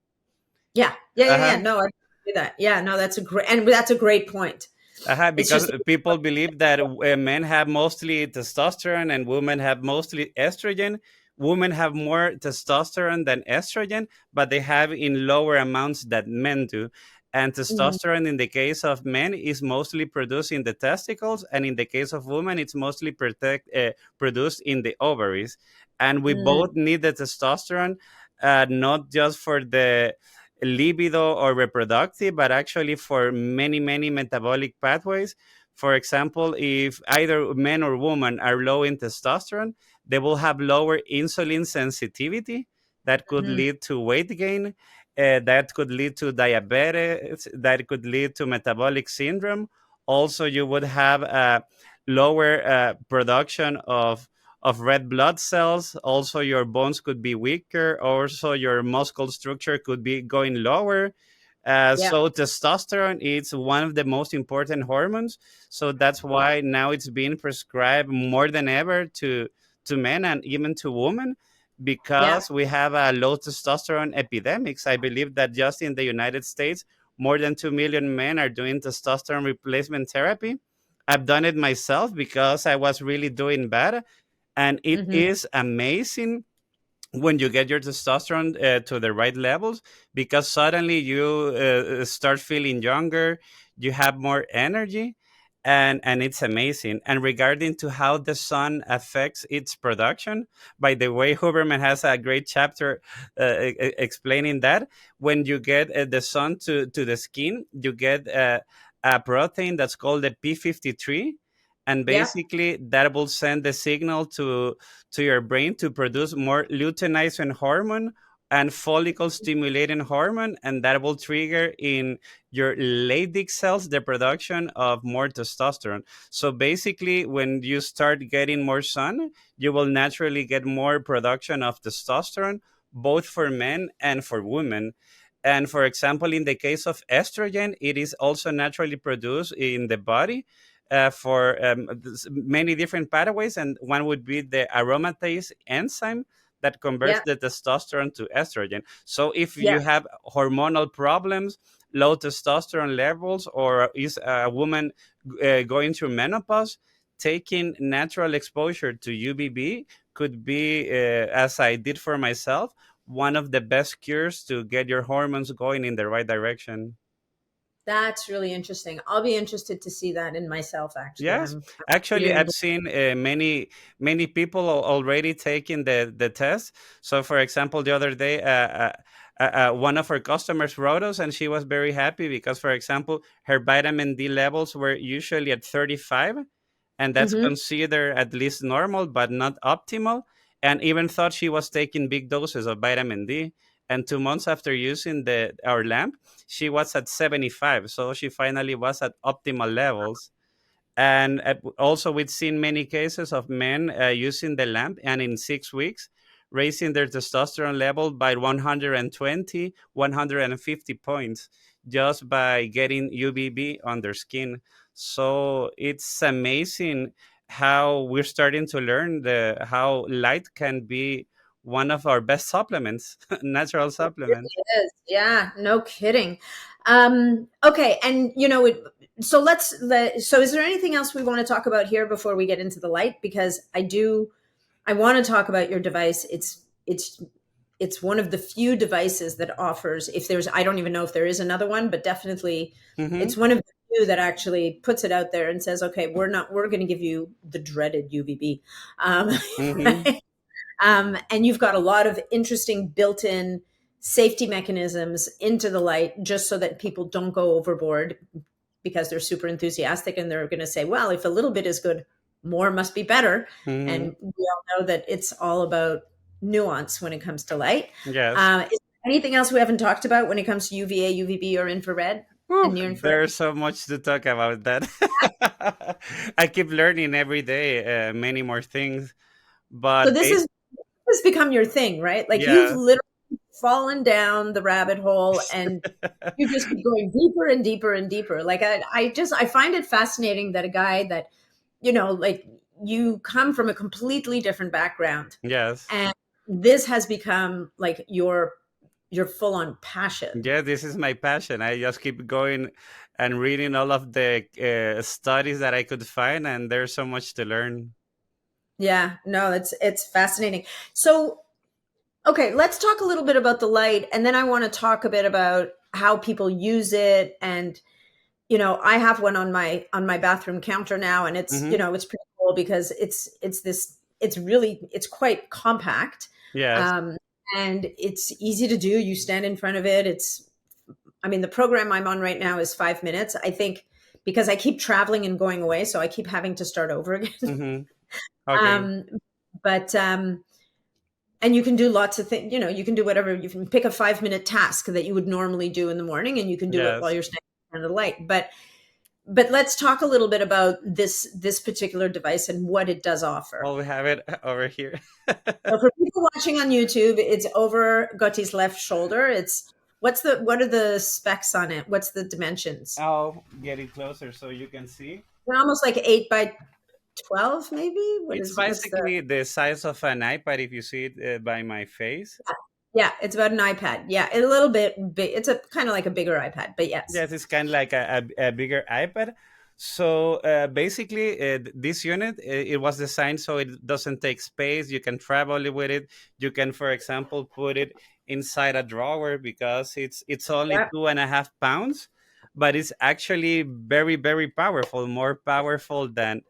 Yeah, yeah, yeah, yeah. Uh-huh. No, I do that. Yeah, no, that's a great point. Uh-huh, It's because just people believe that men have mostly testosterone and women have mostly estrogen. Women have more testosterone than estrogen, but they have in lower amounts that men do. And Mhm, testosterone in the case of men is mostly produced in the testicles, and in the case of women, it's mostly produced in the ovaries. And we mm, both need the testosterone, not just for the libido or reproductive, but actually for many, many metabolic pathways. For example, if either men or women are low in testosterone, they will have lower insulin sensitivity. That could mhm, lead to weight gain. That could lead to diabetes. That could lead to metabolic syndrome. Also, you would have a lower production of red blood cells. Also, your bones could be weaker. Also, your muscle structure could be going lower. yeah, So, testosterone is one of the most important hormones. So that's why now it's being prescribed more than ever to men and even to women, yeah, because we have a low testosterone epidemics. I believe that just in the United States, more than 2 million men are doing testosterone replacement therapy. I've done it myself because I was really doing bad, and it mhm, is amazing when you get your testosterone to the right levels, because suddenly you start feeling younger, you have more energy, and it's amazing. And regarding to how the sun affects its production, by the way, Huberman has a great chapter explaining that when you get the sun to the skin, you get a protein that's called the p53, and yeah, basically that will send the signal to your brain to produce more luteinizing hormone and follicle stimulating hormone, and that will trigger in your Leydig cells the production of more testosterone. So basically, when you start getting more sun, you will naturally get more production of testosterone, both for men and for women. And for example, in the case of estrogen, it is also naturally produced in the body for many different pathways, and one would be the aromatase enzyme that converts yeah, the testosterone to estrogen. So if yeah, you have hormonal problems, low testosterone levels, or is a woman going through menopause, taking natural exposure to UVB could be, as I did for myself, one of the best cures to get your hormones going in the right direction. That's really interesting. I'll be interested to see that in myself. Actually, Yes, I'm actually, reading. I've seen many people already taking the test. So, for example, the other day, one of our customers wrote us, and she was very happy because, for example, her vitamin D levels were usually at 35, and that's Mm-hmm. considered at least normal, but not optimal. And even thought she was taking big doses of vitamin D. And 2 months after using the our lamp, she was at 75. So she finally was at optimal levels. And also, we've seen many cases of men using the lamp and in 6 weeks raising their testosterone level by 120, 150 points just by getting UVB on their skin. So it's amazing how we're starting to learn the how light can be one of our best supplements, natural supplements. It is. Yeah, no kidding. Okay, and so so is there anything else we want to talk about here before we get into the light? Because I want to talk about your device. It's one of the few devices that offers, if there's, I don't even know if there is another one, but definitely Mm-hmm. it's one of the few that actually puts it out there and says, okay, we're going to give you the dreaded UVB. Mm-hmm. Right? And you've got a lot of interesting built-in safety mechanisms into the light just so that people don't go overboard because they're super enthusiastic and they're going to say, well, if a little bit is good, more must be better. Mm-hmm. And we all know that it's all about nuance when it comes to light. Yes. Is there anything else we haven't talked about when it comes to UVA, UVB, or infrared and Whew, near infrared? there's so much to talk about that. I keep learning every day many more things. So But this has become your thing, right? Like you've yeah, literally fallen down the rabbit hole and you just keep going deeper and deeper and deeper. Like I find it fascinating that a guy that, like you come from a completely different background yes. and this has become like your full on passion. Yeah, this is my passion. I just keep going and reading all of the studies that I could find, and there's so much to learn. Yeah, no, it's fascinating. So, okay, let's talk a little bit about the light and then I want to talk a bit about how people use it. And I have one on my bathroom counter now, and it's Hmm. it's pretty cool because it's quite compact, Yes. um, and it's easy to do. You stand in front of it. I mean, the program I'm on right now is 5 minutes. I think because I keep traveling and going away, so I keep having to start over again. Hmm. Okay. um, but and you can do lots of things. You can do whatever. You can pick a 5 minute task that you would normally do in the morning, and you can do it while Yes. you're standing in front of the light. But let's talk a little bit about this particular device and what it does offer. Well, we have it over here. So for people watching on YouTube, it's over Guti's left shoulder. What are the specs on it? What's the dimensions? I'll get it closer so you can see. They're almost like 8 by 12, maybe. It's What's the? basically the size of an iPad if you see it by my face. Yeah, it's about an iPad. Yeah, a little bit big. It's a kind of like a bigger iPad, but yes. Yes, it's kind of like a bigger iPad. So basically, this unit it was designed so it doesn't take space. You can travel with it. You can, for example, put it inside a drawer because it's only Yeah. 2.5 pounds, but it's actually very powerful, more powerful than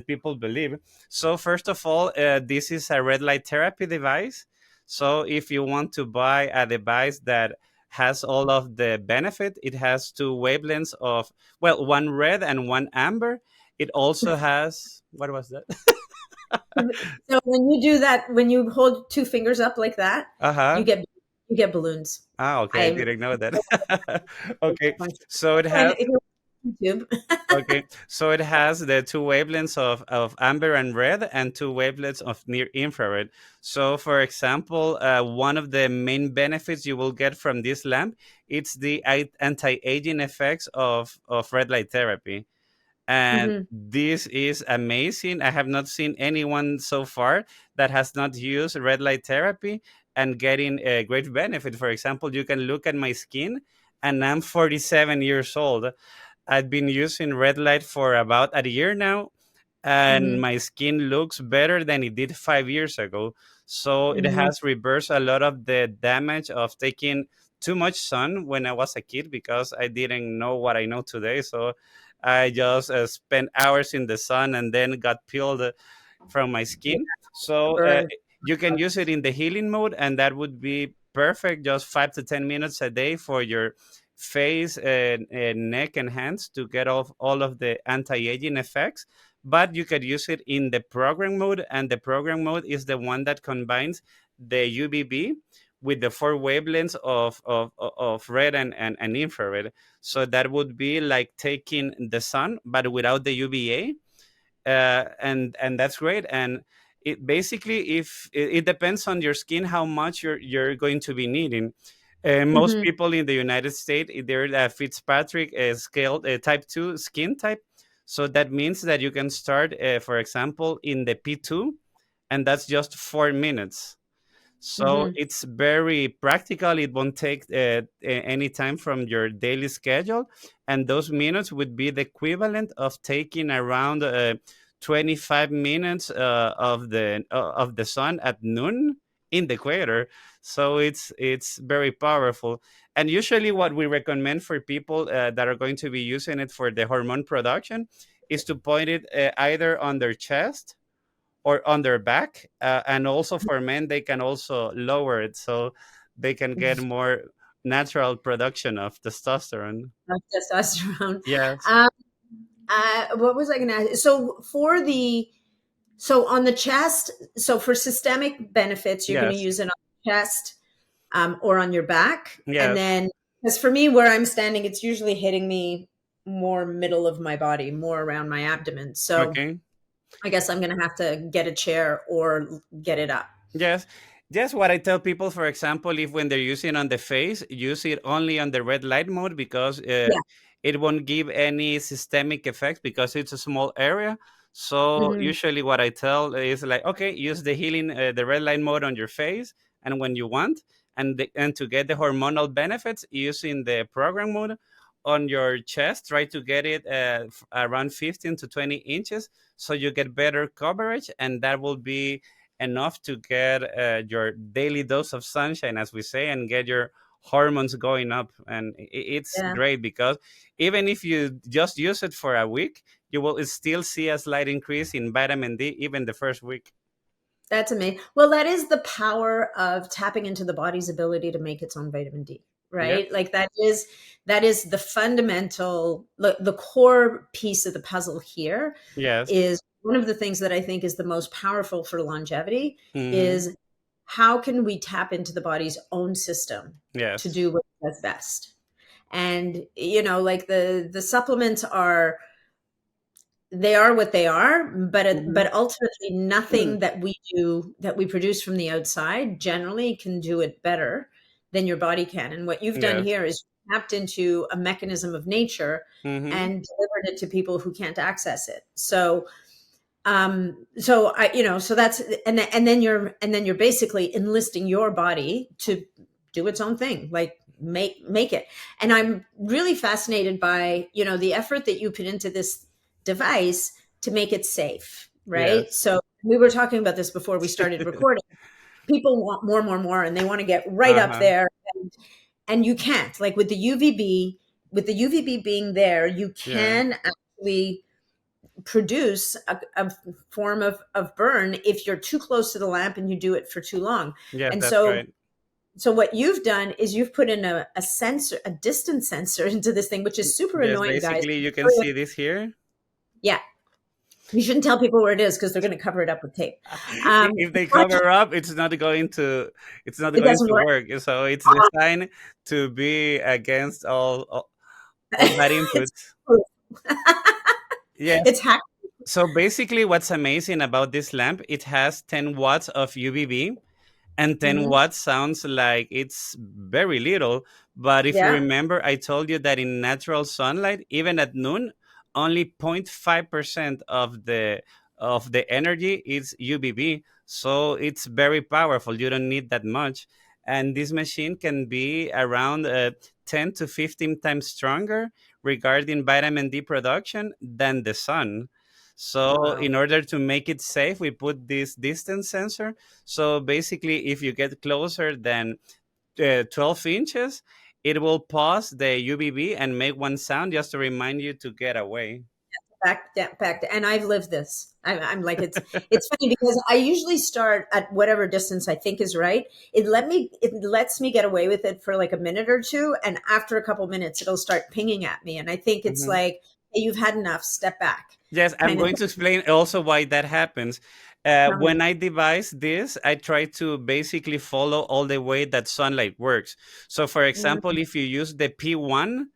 people believe. So first of all, this is a red light therapy device. So if you want to buy a device that has all of the benefit. It has two wavelengths of, well, one red and one amber. It also has, what was that? So when you do that, when you hold two fingers up like that, Uh-huh. you get you get balloons. Ah, okay. I I didn't know that. Okay. So it has, if you're on YouTube. okay. So it has the two wavelengths of amber and red and two wavelengths of near infrared. So for example, one of the main benefits you will get from this lamp, it's the anti-aging effects of red light therapy. And Mhm. this is amazing. I have not seen anyone so far that has not used red light therapy and getting a great benefit. For example, you can look at my skin, and I'm 47 years old. I've been using red light for about a year now, and Mhm. my skin looks better than it did 5 years ago. So it Mhm. has reversed a lot of the damage of taking too much sun when I was a kid because I didn't know what I know today. So I just spent hours in the sun and then got peeled from my Yeah, skin. So burn. you can use it in the healing mode, and that would be perfect. Just 5 to 10 minutes a day for your face and neck and hands to get off all of the anti-aging effects. But you could use it in the program mode, and the program mode is the one that combines the UVB with the four wavelengths of red and infrared. So that would be like taking the sun, but without the UVA, and that's great. And it basically, if it depends on your skin how much you're going to be needing. Most Hmm. people in the United States, they're Fitzpatrick scale type 2 skin type. So that means that you can start, for example, in the P2, and that's just 4 minutes. So Hmm. it's very practical. It won't take any time from your daily schedule. And those minutes would be the equivalent of taking around 25 minutes of the sun at noon in the equator. So it's very powerful. And usually what we recommend for people that are going to be using it for the hormone production is to point it either on their chest or on their back, and also for men they can also lower it so they can get more natural production of testosterone. Of testosterone. Yes. Um, what was I going to ask? So on the chest, so for systemic benefits, you're going to Yes. use it on the chest, or on your back. And Yes. then, because for me, where I'm standing, it's usually hitting me more middle of my body, more around my abdomen. So Okay. I guess I'm going to have to get a chair or get it up. Yes. Yes, what I tell people, for example, if when they're using on the face, use it only on the red light mode because Yeah. it won't give any systemic effects because it's a small area. So Hmm. usually what I tell is like, okay, use the healing, the red light mode on your face, and when you want, and to get the hormonal benefits, using the program mode on your chest, try to get it around 15 to 20 inches so you get better coverage, and that will be enough to get your daily dose of sunshine, as we say, and get your hormones going up. And it's Yeah. great because even if you just use it for a week, you will still see a slight increase in vitamin D even the first week. That's amazing. Well, that is the power of tapping into the body's ability to make its own vitamin D, Yes, right? Like that is the fundamental, the core piece of the puzzle here yes, is one of the things that I think is the most powerful for longevity hmm, is how can we tap into the body's own system to yes, do what it does best. And like the supplements are, they are what they are, hmm, but ultimately nothing that we do, that we produce from the outside, generally can do it better than your body can. And what you've done yes, here is tapped into a mechanism of nature hmm, and delivered it to people who can't access it. So that's, and then you're basically enlisting your body to do its own thing, like make it. And I'm really fascinated by the effort that you put into this device to make it safe, right? yes, So we were talking about this before we started recording. People want more, more, more, and they want to get right up uh-huh, there, and you can't. Like with the UVB, being there, you yeah, can actually produce a form of burn if you're too close to the lamp and you do it for too long. yes, And that's so right. so what you've done is you've put in a sensor, a distance sensor into this thing, which is super Yes, annoying, guys. basically you can see this here. Yeah, you shouldn't tell people where it is because they're going to cover it up with tape. If they But cover up, it's not it going doesn't to work. work. So it's designed to be against all bad input. It's proof. Yes. It's hacked. So basically, what's amazing about this lamp, it has 10 watts of UVB, and 10 Hmm. watts sounds like it's very little. But if you Yeah. remember, I told you that in natural sunlight, even at noon, only 0.5% of the energy is UVB. So it's very powerful. You don't need that much. And this machine can be around 10 to 15 times stronger regarding vitamin D production than the sun. So Wow. in order to make it safe, we put this distance sensor. So basically, if you get closer than 12 inches, it will pause the UVB and make one sound just to remind you to get away. And I've lived this. I'm like, it's funny because I usually start at whatever distance I think is right. It lets me get away with it for like a minute or two, and after a couple minutes it'll start pinging at me, and I think it's Mhm. like, hey, you've had enough, step back, Yes, I'm kind of going to explain also why that happens. thing. When I devise this, I try to basically follow all the way that sunlight works. So, for example, Mm, if you use the P1,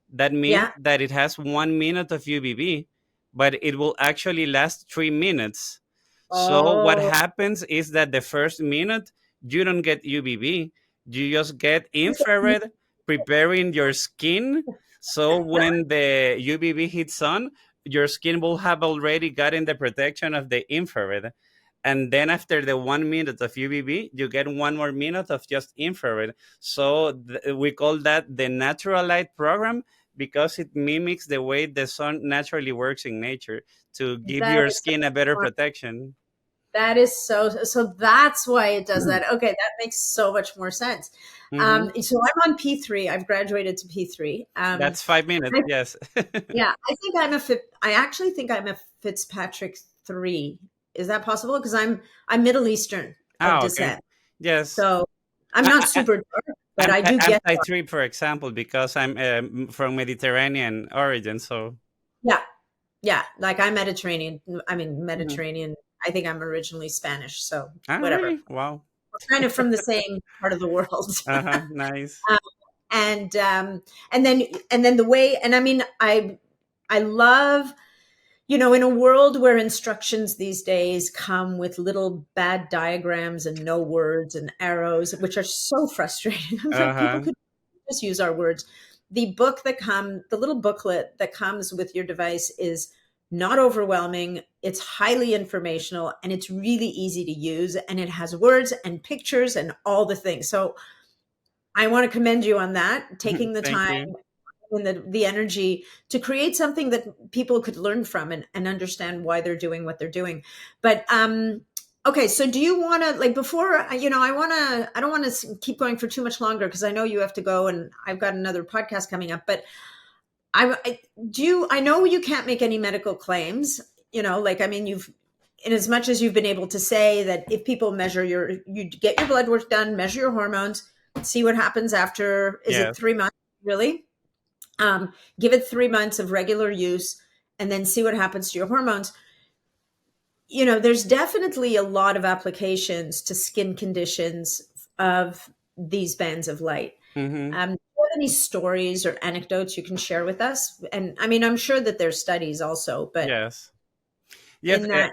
that means yeah. that it has 1 minute of UVB, but it will actually last 3 minutes. So, what Oh, happens is that the first minute, you don't get UVB, you just get infrared preparing your skin. So, when the UVB hits sun, your skin will have already gotten the protection of the infrared. And then after the 1 minute of UVB, you get 1 more minute of just infrared. So we call that the natural light program because it mimics the way the sun naturally works in nature to give that your is so skin a better smart. protection. That is so that's why it does that. Okay, that makes so much more sense. Hmm. So I'm on P3. I've graduated to P3. That's 5 minutes. Yes. Yeah, I actually think I'm a Fitzpatrick 3. Is that possible? Because I'm Middle Eastern of Ah, okay. descent, Yes. so I'm I, not I, super dark, but I'm I do I'm get type dark. 3, for example, because I'm from Mediterranean origin. So. Yeah, yeah. Like I'm Mediterranean. I mean Mhm. Mediterranean. I think I'm originally Spanish, so Ah, whatever. really? Wow. We're kind of from the same part of the world. Uh-huh. Nice. Um, and and then the way, and I mean, I love, in a world where instructions these days come with little bad diagrams and no words and arrows, which are so frustrating. I was like, people Uh-huh. could just use our words. The little booklet that comes with your device is not overwhelming. It's highly informational and it's really easy to use. And it has words and pictures and all the things. So I want to commend you on that, taking the Thank time you. and the energy to create something that people could learn from and understand why they're doing what they're doing. But okay, so do you want to, like, before, I don't want to keep going for too much longer because I know you have to go and I've got another podcast coming up, but I know you can't make any medical claims, like, I mean, in as much as you've been able to say that if people you get your blood work done, measure your hormones, see what happens after, is it Yes. 3 months, really? Give it 3 months of regular use and then see what happens to your hormones. There's definitely a lot of applications to skin conditions of these bands of light. Mm-hmm. Do you have any stories or anecdotes you can share with us? And I mean, I'm sure that there's studies also, but Yes. Yes. in the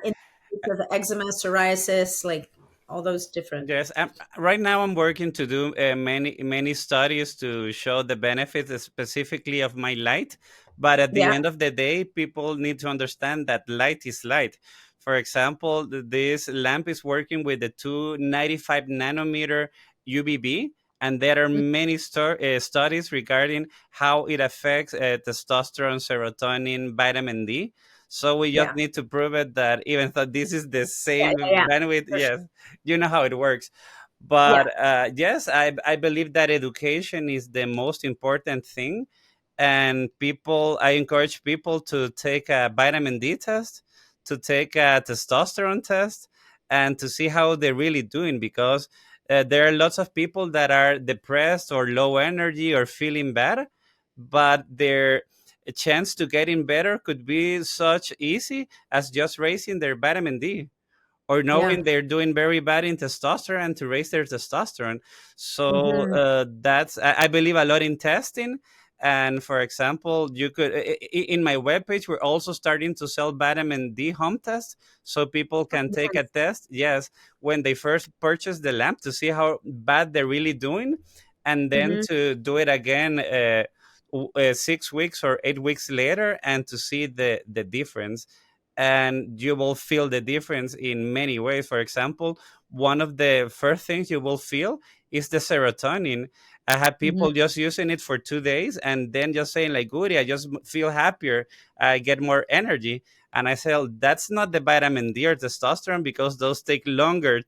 case of eczema, psoriasis, like all those different. Yes. Right now, I'm working to do many studies to show the benefits specifically of my light. But at the Yeah, end of the day, people need to understand that light is light. For example, this lamp is working with the 295 nanometer UVB, and there are many studies regarding how it affects testosterone, serotonin, vitamin D. So we just yeah, need to prove it that even though this is the yeah, same yeah, yeah, bandwidth, for sure. yes, you know how it works. Yeah. But yes, I believe that education is the most important thing. And I encourage people to take a vitamin D test, to take a testosterone test, and to see how they're really doing, because there are lots of people that are depressed or low energy or feeling bad, but their chance to getting better could be such easy as just raising their vitamin D, or Yeah. knowing they're doing very bad in testosterone to raise their testosterone. So Hmm. that's I believe a lot in testing. And for example, you could in my webpage, we're also starting to sell vitamin D home tests, so people can take a Nice. test. Yes, when they first purchase the lamp to see how bad they're really doing, and then Hmm. to do it again 6 weeks or 8 weeks later, and to see the difference. And you will feel the difference in many ways. For example, one of the first things you will feel is the serotonin. I had Hmm. people just using it for 2 days and then just saying like, Guti, I just feel happier, I get more energy. And I say, "Oh, that's not the vitamin D or testosterone, because those take longer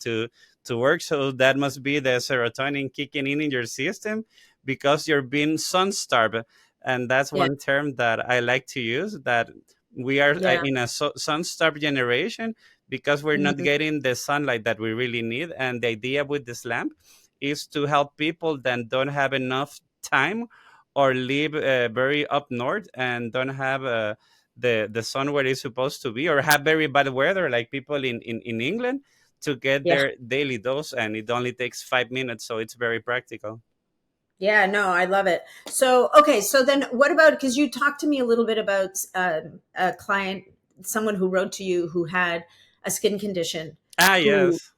to work. So that must be the serotonin kicking in your system because you're being sun starved. And that's Yeah. one term that I like to use, that we are Yeah. in a sun starved generation because we're not Mhm. getting the sunlight that we really need. And the idea with this lamp is to help people that don't have enough time or live very up north and don't have the sun where it's supposed to be, or have very bad weather like people in England, to get Yeah. their daily dose. And it only takes 5 minutes, so it's very practical. Yeah, no, I love it. So, okay, so then what about, because you talked to me a little bit about a client, someone who wrote to you who had a skin condition, Ah, who, yes.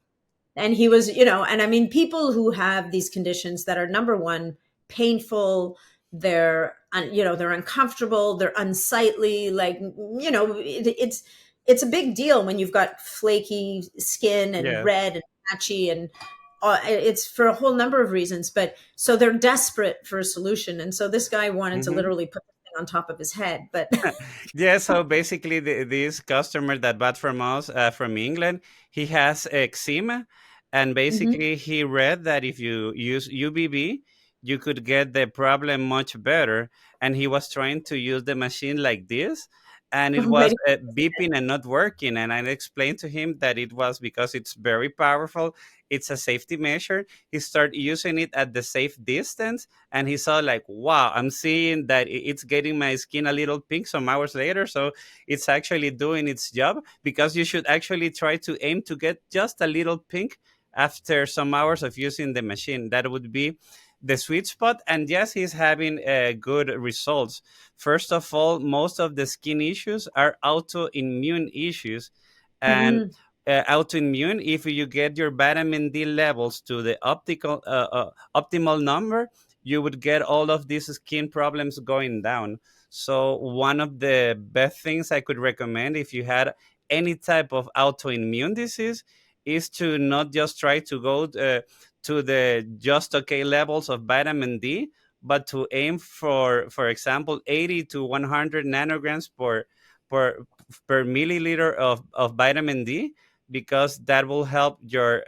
and he was, you know, and I mean, people who have these conditions that are, number one, painful, you know, they're uncomfortable, they're unsightly, like, you know, it's a big deal when you've got flaky skin and Yes. red and patchy, and it's for a whole number of reasons. But so they're desperate for a solution, and so this guy wanted to Hmm. literally put the thing on top of his head. But Yeah, so basically, this customer that bought from us, from England, he has eczema, and Mhm. basically he read that if you use UVB, you could get the problem much better. And he was trying to use the machine like this, and it was Right. beeping and not working. And I explained to him that it was because it's very powerful. It's a safety measure. He started using it at the safe distance, and he saw like, wow, I'm seeing that it's getting my skin a little pink some hours later. So it's actually doing its job, because you should actually try to aim to get just a little pink after some hours of using the machine. That would be the sweet spot. And yes, he's having good results. First of all, most of the skin issues are autoimmune issues. And Mhm. autoimmune, if you get your vitamin D levels to the optimal number, you would get all of these skin problems going down. So one of the best things I could recommend if you had any type of autoimmune disease is to not just try to go to the just okay levels of vitamin D, but to aim for example, 80 to 100 nanograms per per milliliter of vitamin D, because that will help your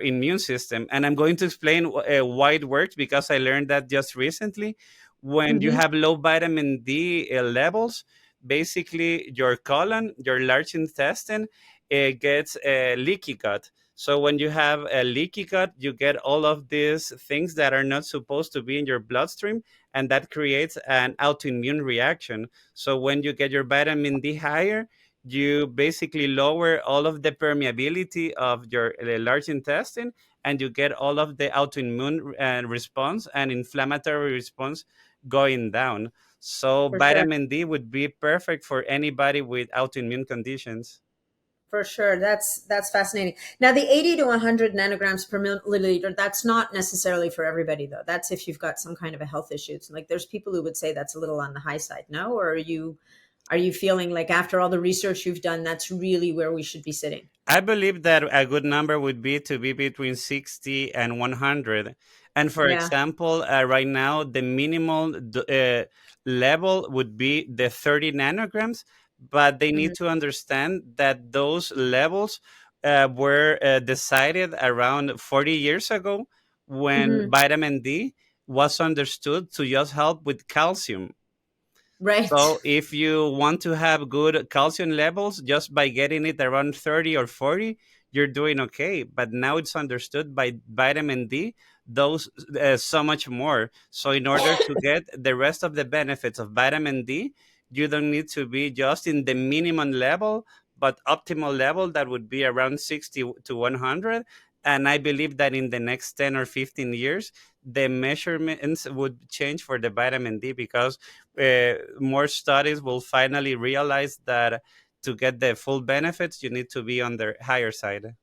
immune system. And I'm going to explain why it works, because I learned that just recently. When you Mhm. have low vitamin D levels, basically your colon, your large intestine, gets a leaky gut. So when you have a leaky gut, you get all of these things that are not supposed to be in your bloodstream, and that creates an autoimmune reaction. So when you get your vitamin D higher, you basically lower all of the permeability of your large intestine, and you get all of the autoimmune response and inflammatory response going down. So For sure. vitamin D would be perfect for anybody with autoimmune conditions. For sure. That's fascinating. Now, the 80 to 100 nanograms per milliliter, that's not necessarily for everybody, though. That's if you've got some kind of a health issue. It's like there's people who would say that's a little on the high side. No? Or are you feeling like after all the research you've done, that's really where we should be sitting? I believe that a good number would be to be between 60 and 100. And for Yeah. example, right now, the minimal level would be the 30 nanograms, but they need Mhm. to understand that those levels were decided around 40 years ago, when Mhm. vitamin D was understood to just help with calcium. Right. So if you want to have good calcium levels just by getting it around 30 or 40, you're doing okay. But now it's understood by vitamin D, those so much more. So in order to get the rest of the benefits of vitamin D, you don't need to be just in the minimum level, but optimal level that would be around 60 to 100. And I believe that in the next 10 or 15 years, the measurements would change for the vitamin D, because more studies will finally realize that to get the full benefits, you need to be on the higher side.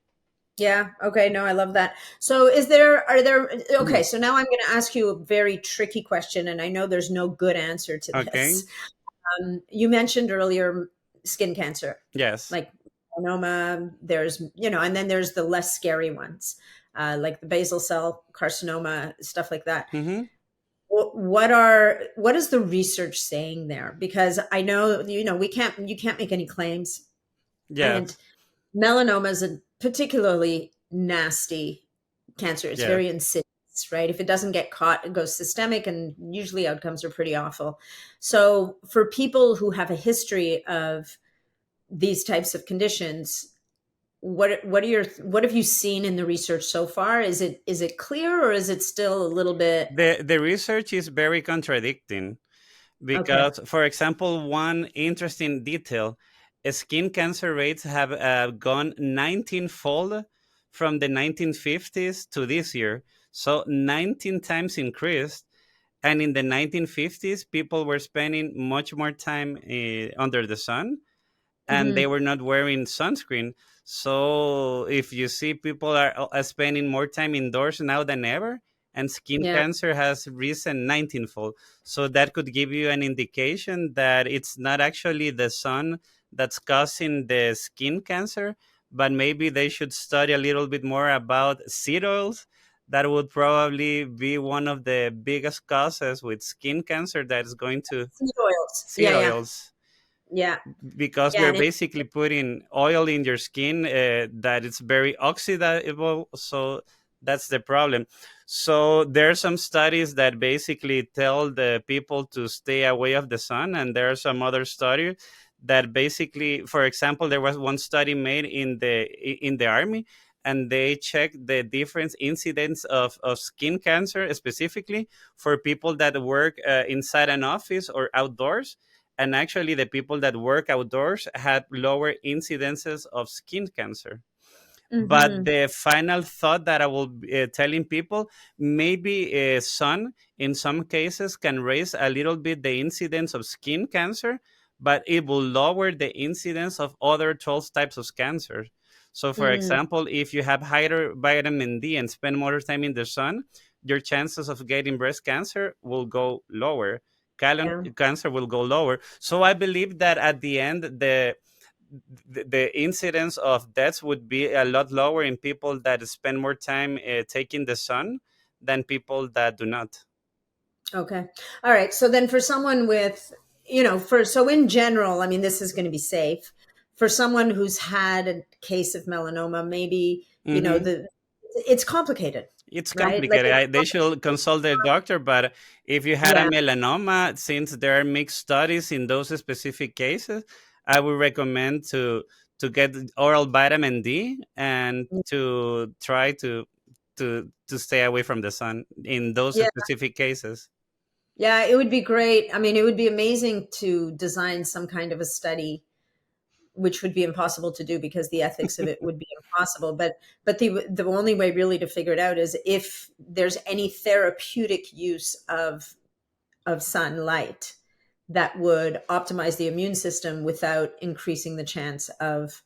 Yeah. Okay. No, I love that. So are there, okay. Mhm. So now I'm going to ask you a very tricky question, and I know there's no good answer to Okay. this. You mentioned earlier skin cancer, Yes. like melanoma. There's, you know, and then there's the less scary ones, like the basal cell carcinoma, stuff like that. Hmm. What is the research saying there? Because I know, you know, you can't make any claims, and Yes. melanoma is a particularly nasty cancer. It's Yeah. very insidious, right? If it doesn't get caught, it goes systemic, and usually outcomes are pretty awful. So for people who have a history of these types of conditions, what have you seen in the research so far? Is it clear, or is it still a little bit The research is very contradicting okay? because, for example, one interesting detail, skin cancer rates have gone 19-fold from the 1950s to this year. So 19 times increased. And in the 1950s, people were spending much more time under the sun, and they Hmm. were not wearing sunscreen. So if you see, people are spending more time indoors now than ever, and skin Yeah. cancer has risen 19-fold. So that could give you an indication that it's not actually the sun that's causing the skin cancer, but maybe they should study a little bit more about seed oils. That would probably be one of the biggest causes with skin cancer, that is going to Seed oils. seed Yeah, yeah, oils, yeah, because yeah. you're And it, basically putting oil in your skin that it's very oxidable. So that's the problem. So there are some studies that basically tell the people to stay away of the sun, and there are some other studies that basically, for example, there was one study made in the army, and they checked the different incidence of skin cancer specifically for people that work inside an office or outdoors, and actually the people that work outdoors had lower incidences of skin cancer. But mhm. the final thought that I will be telling people, maybe sun in some cases can raise a little bit the incidence of skin cancer, but it will lower the incidence of other 12 types of cancer. So for Mm, example, if you have higher vitamin D and spend more time in the sun, your chances of getting breast cancer will go lower. Colon yeah. cancer will go lower. So I believe that at the end, the incidence of deaths would be a lot lower in people that spend more time taking the sun than people that do not. Okay. All right. So then for someone with, so in general, I mean, this is going to be safe for someone who's had a case of melanoma, maybe, Hmm. it's complicated, It's right? Like, complicated. They should consult their doctor. But if you had a yeah. melanoma, since there are mixed studies in those specific cases, I would recommend to get oral vitamin D and to try to stay away from the sun in those Yeah. specific cases. Yeah. It would be great. I mean, it would be amazing to design some kind of a study, which would be impossible to do because the ethics of it would be impossible. But the only way really to figure it out is if there's any therapeutic use of sunlight that would optimize the immune system without increasing the chance of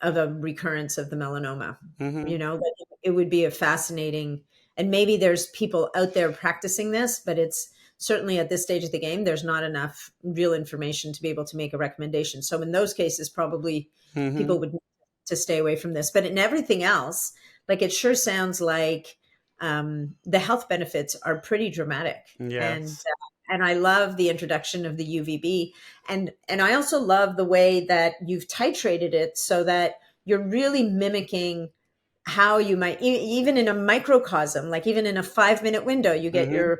a recurrence of the melanoma. Hmm. Like, it would be a fascinating, and maybe there's people out there practicing this, but it's certainly at this stage of the game, there's not enough real information to be able to make a recommendation. So in those cases, probably Hmm. people would need to stay away from this. But in everything else, like, it sure sounds like the health benefits are pretty dramatic, Yes. and I love the introduction of the UVB, and I also love the way that you've titrated it so that you're really mimicking how you might even in a microcosm, like even in a 5-minute window, Hmm.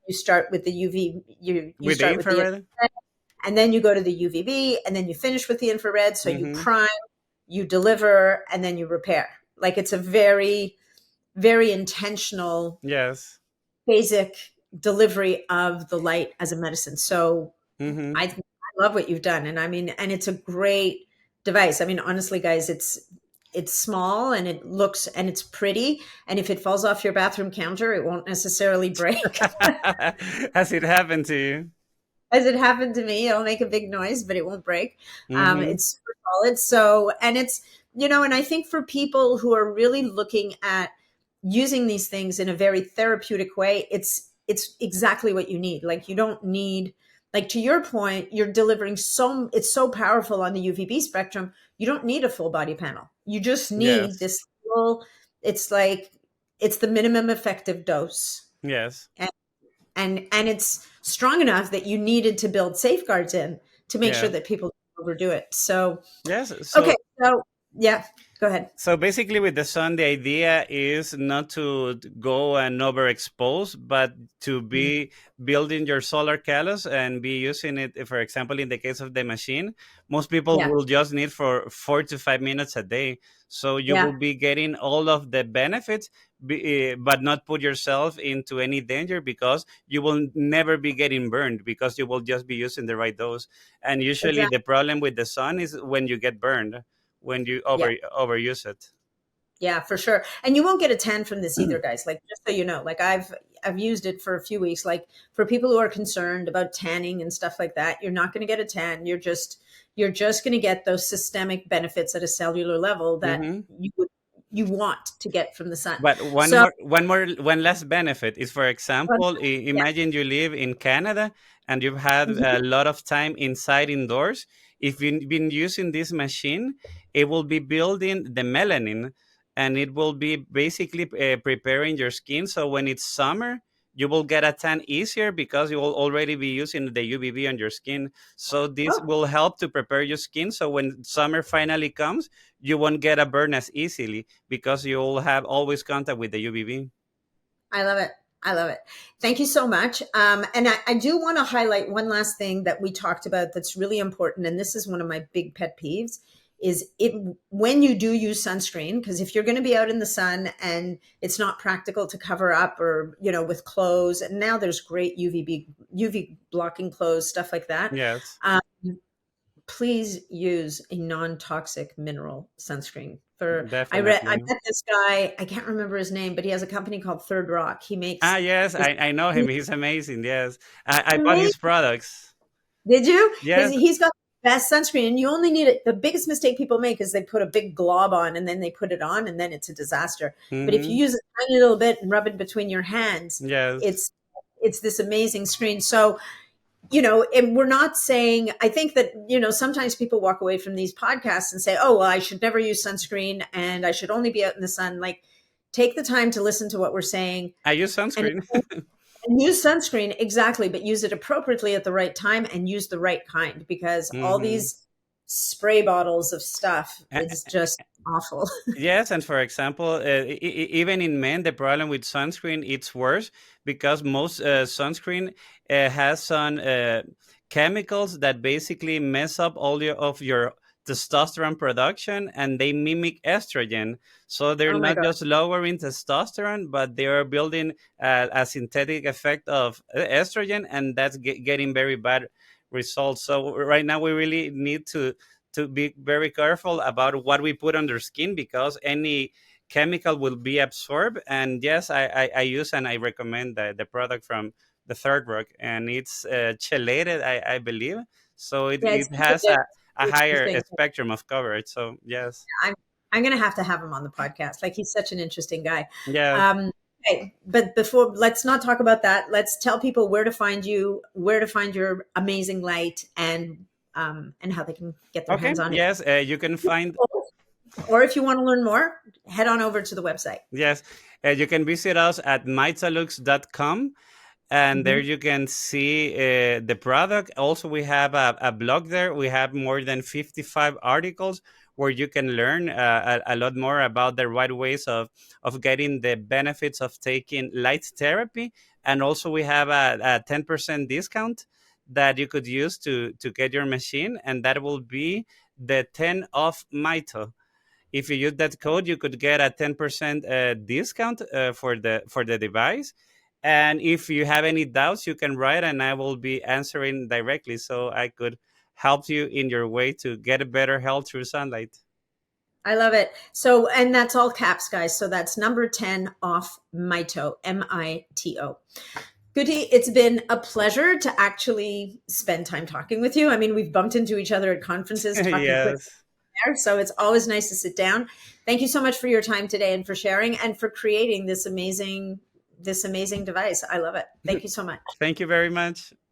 you start with the UV, you With the start with the infrared. infrared, and then you go to the UVB, and then you finish with the infrared. So you Hmm. prime, you deliver, and then you repair. Like, it's a very, very intentional Yes. basic delivery of the light as a medicine. So Hmm. I love what you've done, and I mean, and it's a great device. I mean, honestly, guys, it's small and it looks and it's pretty, and if it falls off your bathroom counter, it won't necessarily break. Has it happened to you? As it happened to me, it'll make a big noise, but it won't break. Hmm. It's super solid. So, and it's, and I think for people who are really looking at using these things in a very therapeutic way, it's exactly what you need. Like, you don't need, like, to your point, you're delivering it's so powerful on the UVB spectrum. You don't need a full body panel. You just need Yes. this little, it's like, it's the minimum effective dose, Yes. and it's strong enough that you needed to build safeguards in to make sure Yeah. that people don't overdo it. So Yes. okay, So so Yeah, go ahead. So basically, with the sun, the idea is not to go and overexpose, but to Mhm. be building your solar callus and be using it. For example, in the case of the machine, most people Yeah, will just need for 4 to 5 minutes a day. So you yeah, will be getting all of the benefits, but not put yourself into any danger because you will never be getting burned because you will just be using the right dose. And usually, exactly. the problem with the sun is when you get burned when you Yeah. overuse it. Yeah, for sure. And you won't get a tan from this either, guys. Like, just so you know, like I've used it for a few weeks. Like, for people who are concerned about tanning and stuff like that, you're not going to get a tan. You're just going to get those systemic benefits at a cellular level that Hmm. you want to get from the sun. But So, one last benefit is, for example, yeah. imagine you live in Canada and you've had a Mhm. lot of time inside indoors. If you've been using this machine, it will be building the melanin, and it will be basically preparing your skin. So when it's summer, you will get a tan easier because you will already be using the UVB on your skin. So this Oh, will help to prepare your skin. So when summer finally comes, you won't get a burn as easily because you'll have always contact with the UVB. I love it. I love it. Thank you so much. And I do want to highlight one last thing that we talked about that's really important. And this is one of my big pet peeves is it when you do use sunscreen, because if you're going to be out in the sun and it's not practical to cover up or, with clothes, and now there's great UV blocking clothes, stuff like that. Yes, Um, please use a non-toxic mineral sunscreen. I definitely. met this guy, I can't remember his name, but he has a company called Third Rock. He Ah, makes yes, this I know him. He's amazing. Yes, I bought amazing. his products. Did you? Yes. He's got the best sunscreen, and you only need it. The biggest mistake people make is they put a big glob on and then they put it on, and then it's a disaster. But if you Hmm. use a tiny little bit and rub it between your hands, Yes. it's it's this amazing screen. So, and we're not saying, I think that, sometimes people walk away from these podcasts and say, oh, well, I should never use sunscreen and I should only be out in the sun. Like, take the time to listen to what we're saying I use and, sunscreen. and use sunscreen, exactly, but use it appropriately at the right time and use the right kind, because all Hmm. these spray bottles of stuff is just awful. Yes, and for example, even in men, the problem with sunscreen it's worse because most sunscreen has some chemicals that basically mess up all of your testosterone production, and they mimic estrogen. So they're Oh my not God. just lowering testosterone, but they are building a synthetic effect of estrogen, and that's getting very bad results. So right now, we really need to be very careful about what we put under skin because any chemical will be absorbed. And yes, I use and I recommend the product from the Third Rock, and it's chelated, I believe. So Yeah, it's it has a higher interesting. spectrum of coverage. So yes, I'm I'm gonna have to have him on the podcast. Like, he's such an interesting guy. yes. Okay, but before, let's not talk about that. Let's tell people where to find you, where to find your amazing light, and how they can get their Okay, hands on it. yes, you can find. Or if you want to learn more, head on over to the website. Yes, you can visit us at mitolux.com, and there Mhm. you can see the product. Also, we have a blog there. We have more than 55 articles where you can learn a lot more about the right ways of getting the benefits of taking light therapy. And also, we have a 10% discount that you could use to get your machine, and that will be the 10 of Mito. If you use that code, you could get a 10% discount for the device. And if you have any doubts, you can write, and I will be answering directly, so I could help you in your way to get a better health through sunlight. I love it. So, and that's all caps, guys. So that's number 10 off Mito, Mito. Guti, it's been a pleasure to actually spend time talking with you. I mean, we've bumped into each other at conferences talking quick Yes. there, so it's always nice to sit down. Thank you so much for your time today and for sharing and for creating this amazing device. I love it. Thank you so much. Thank you very much.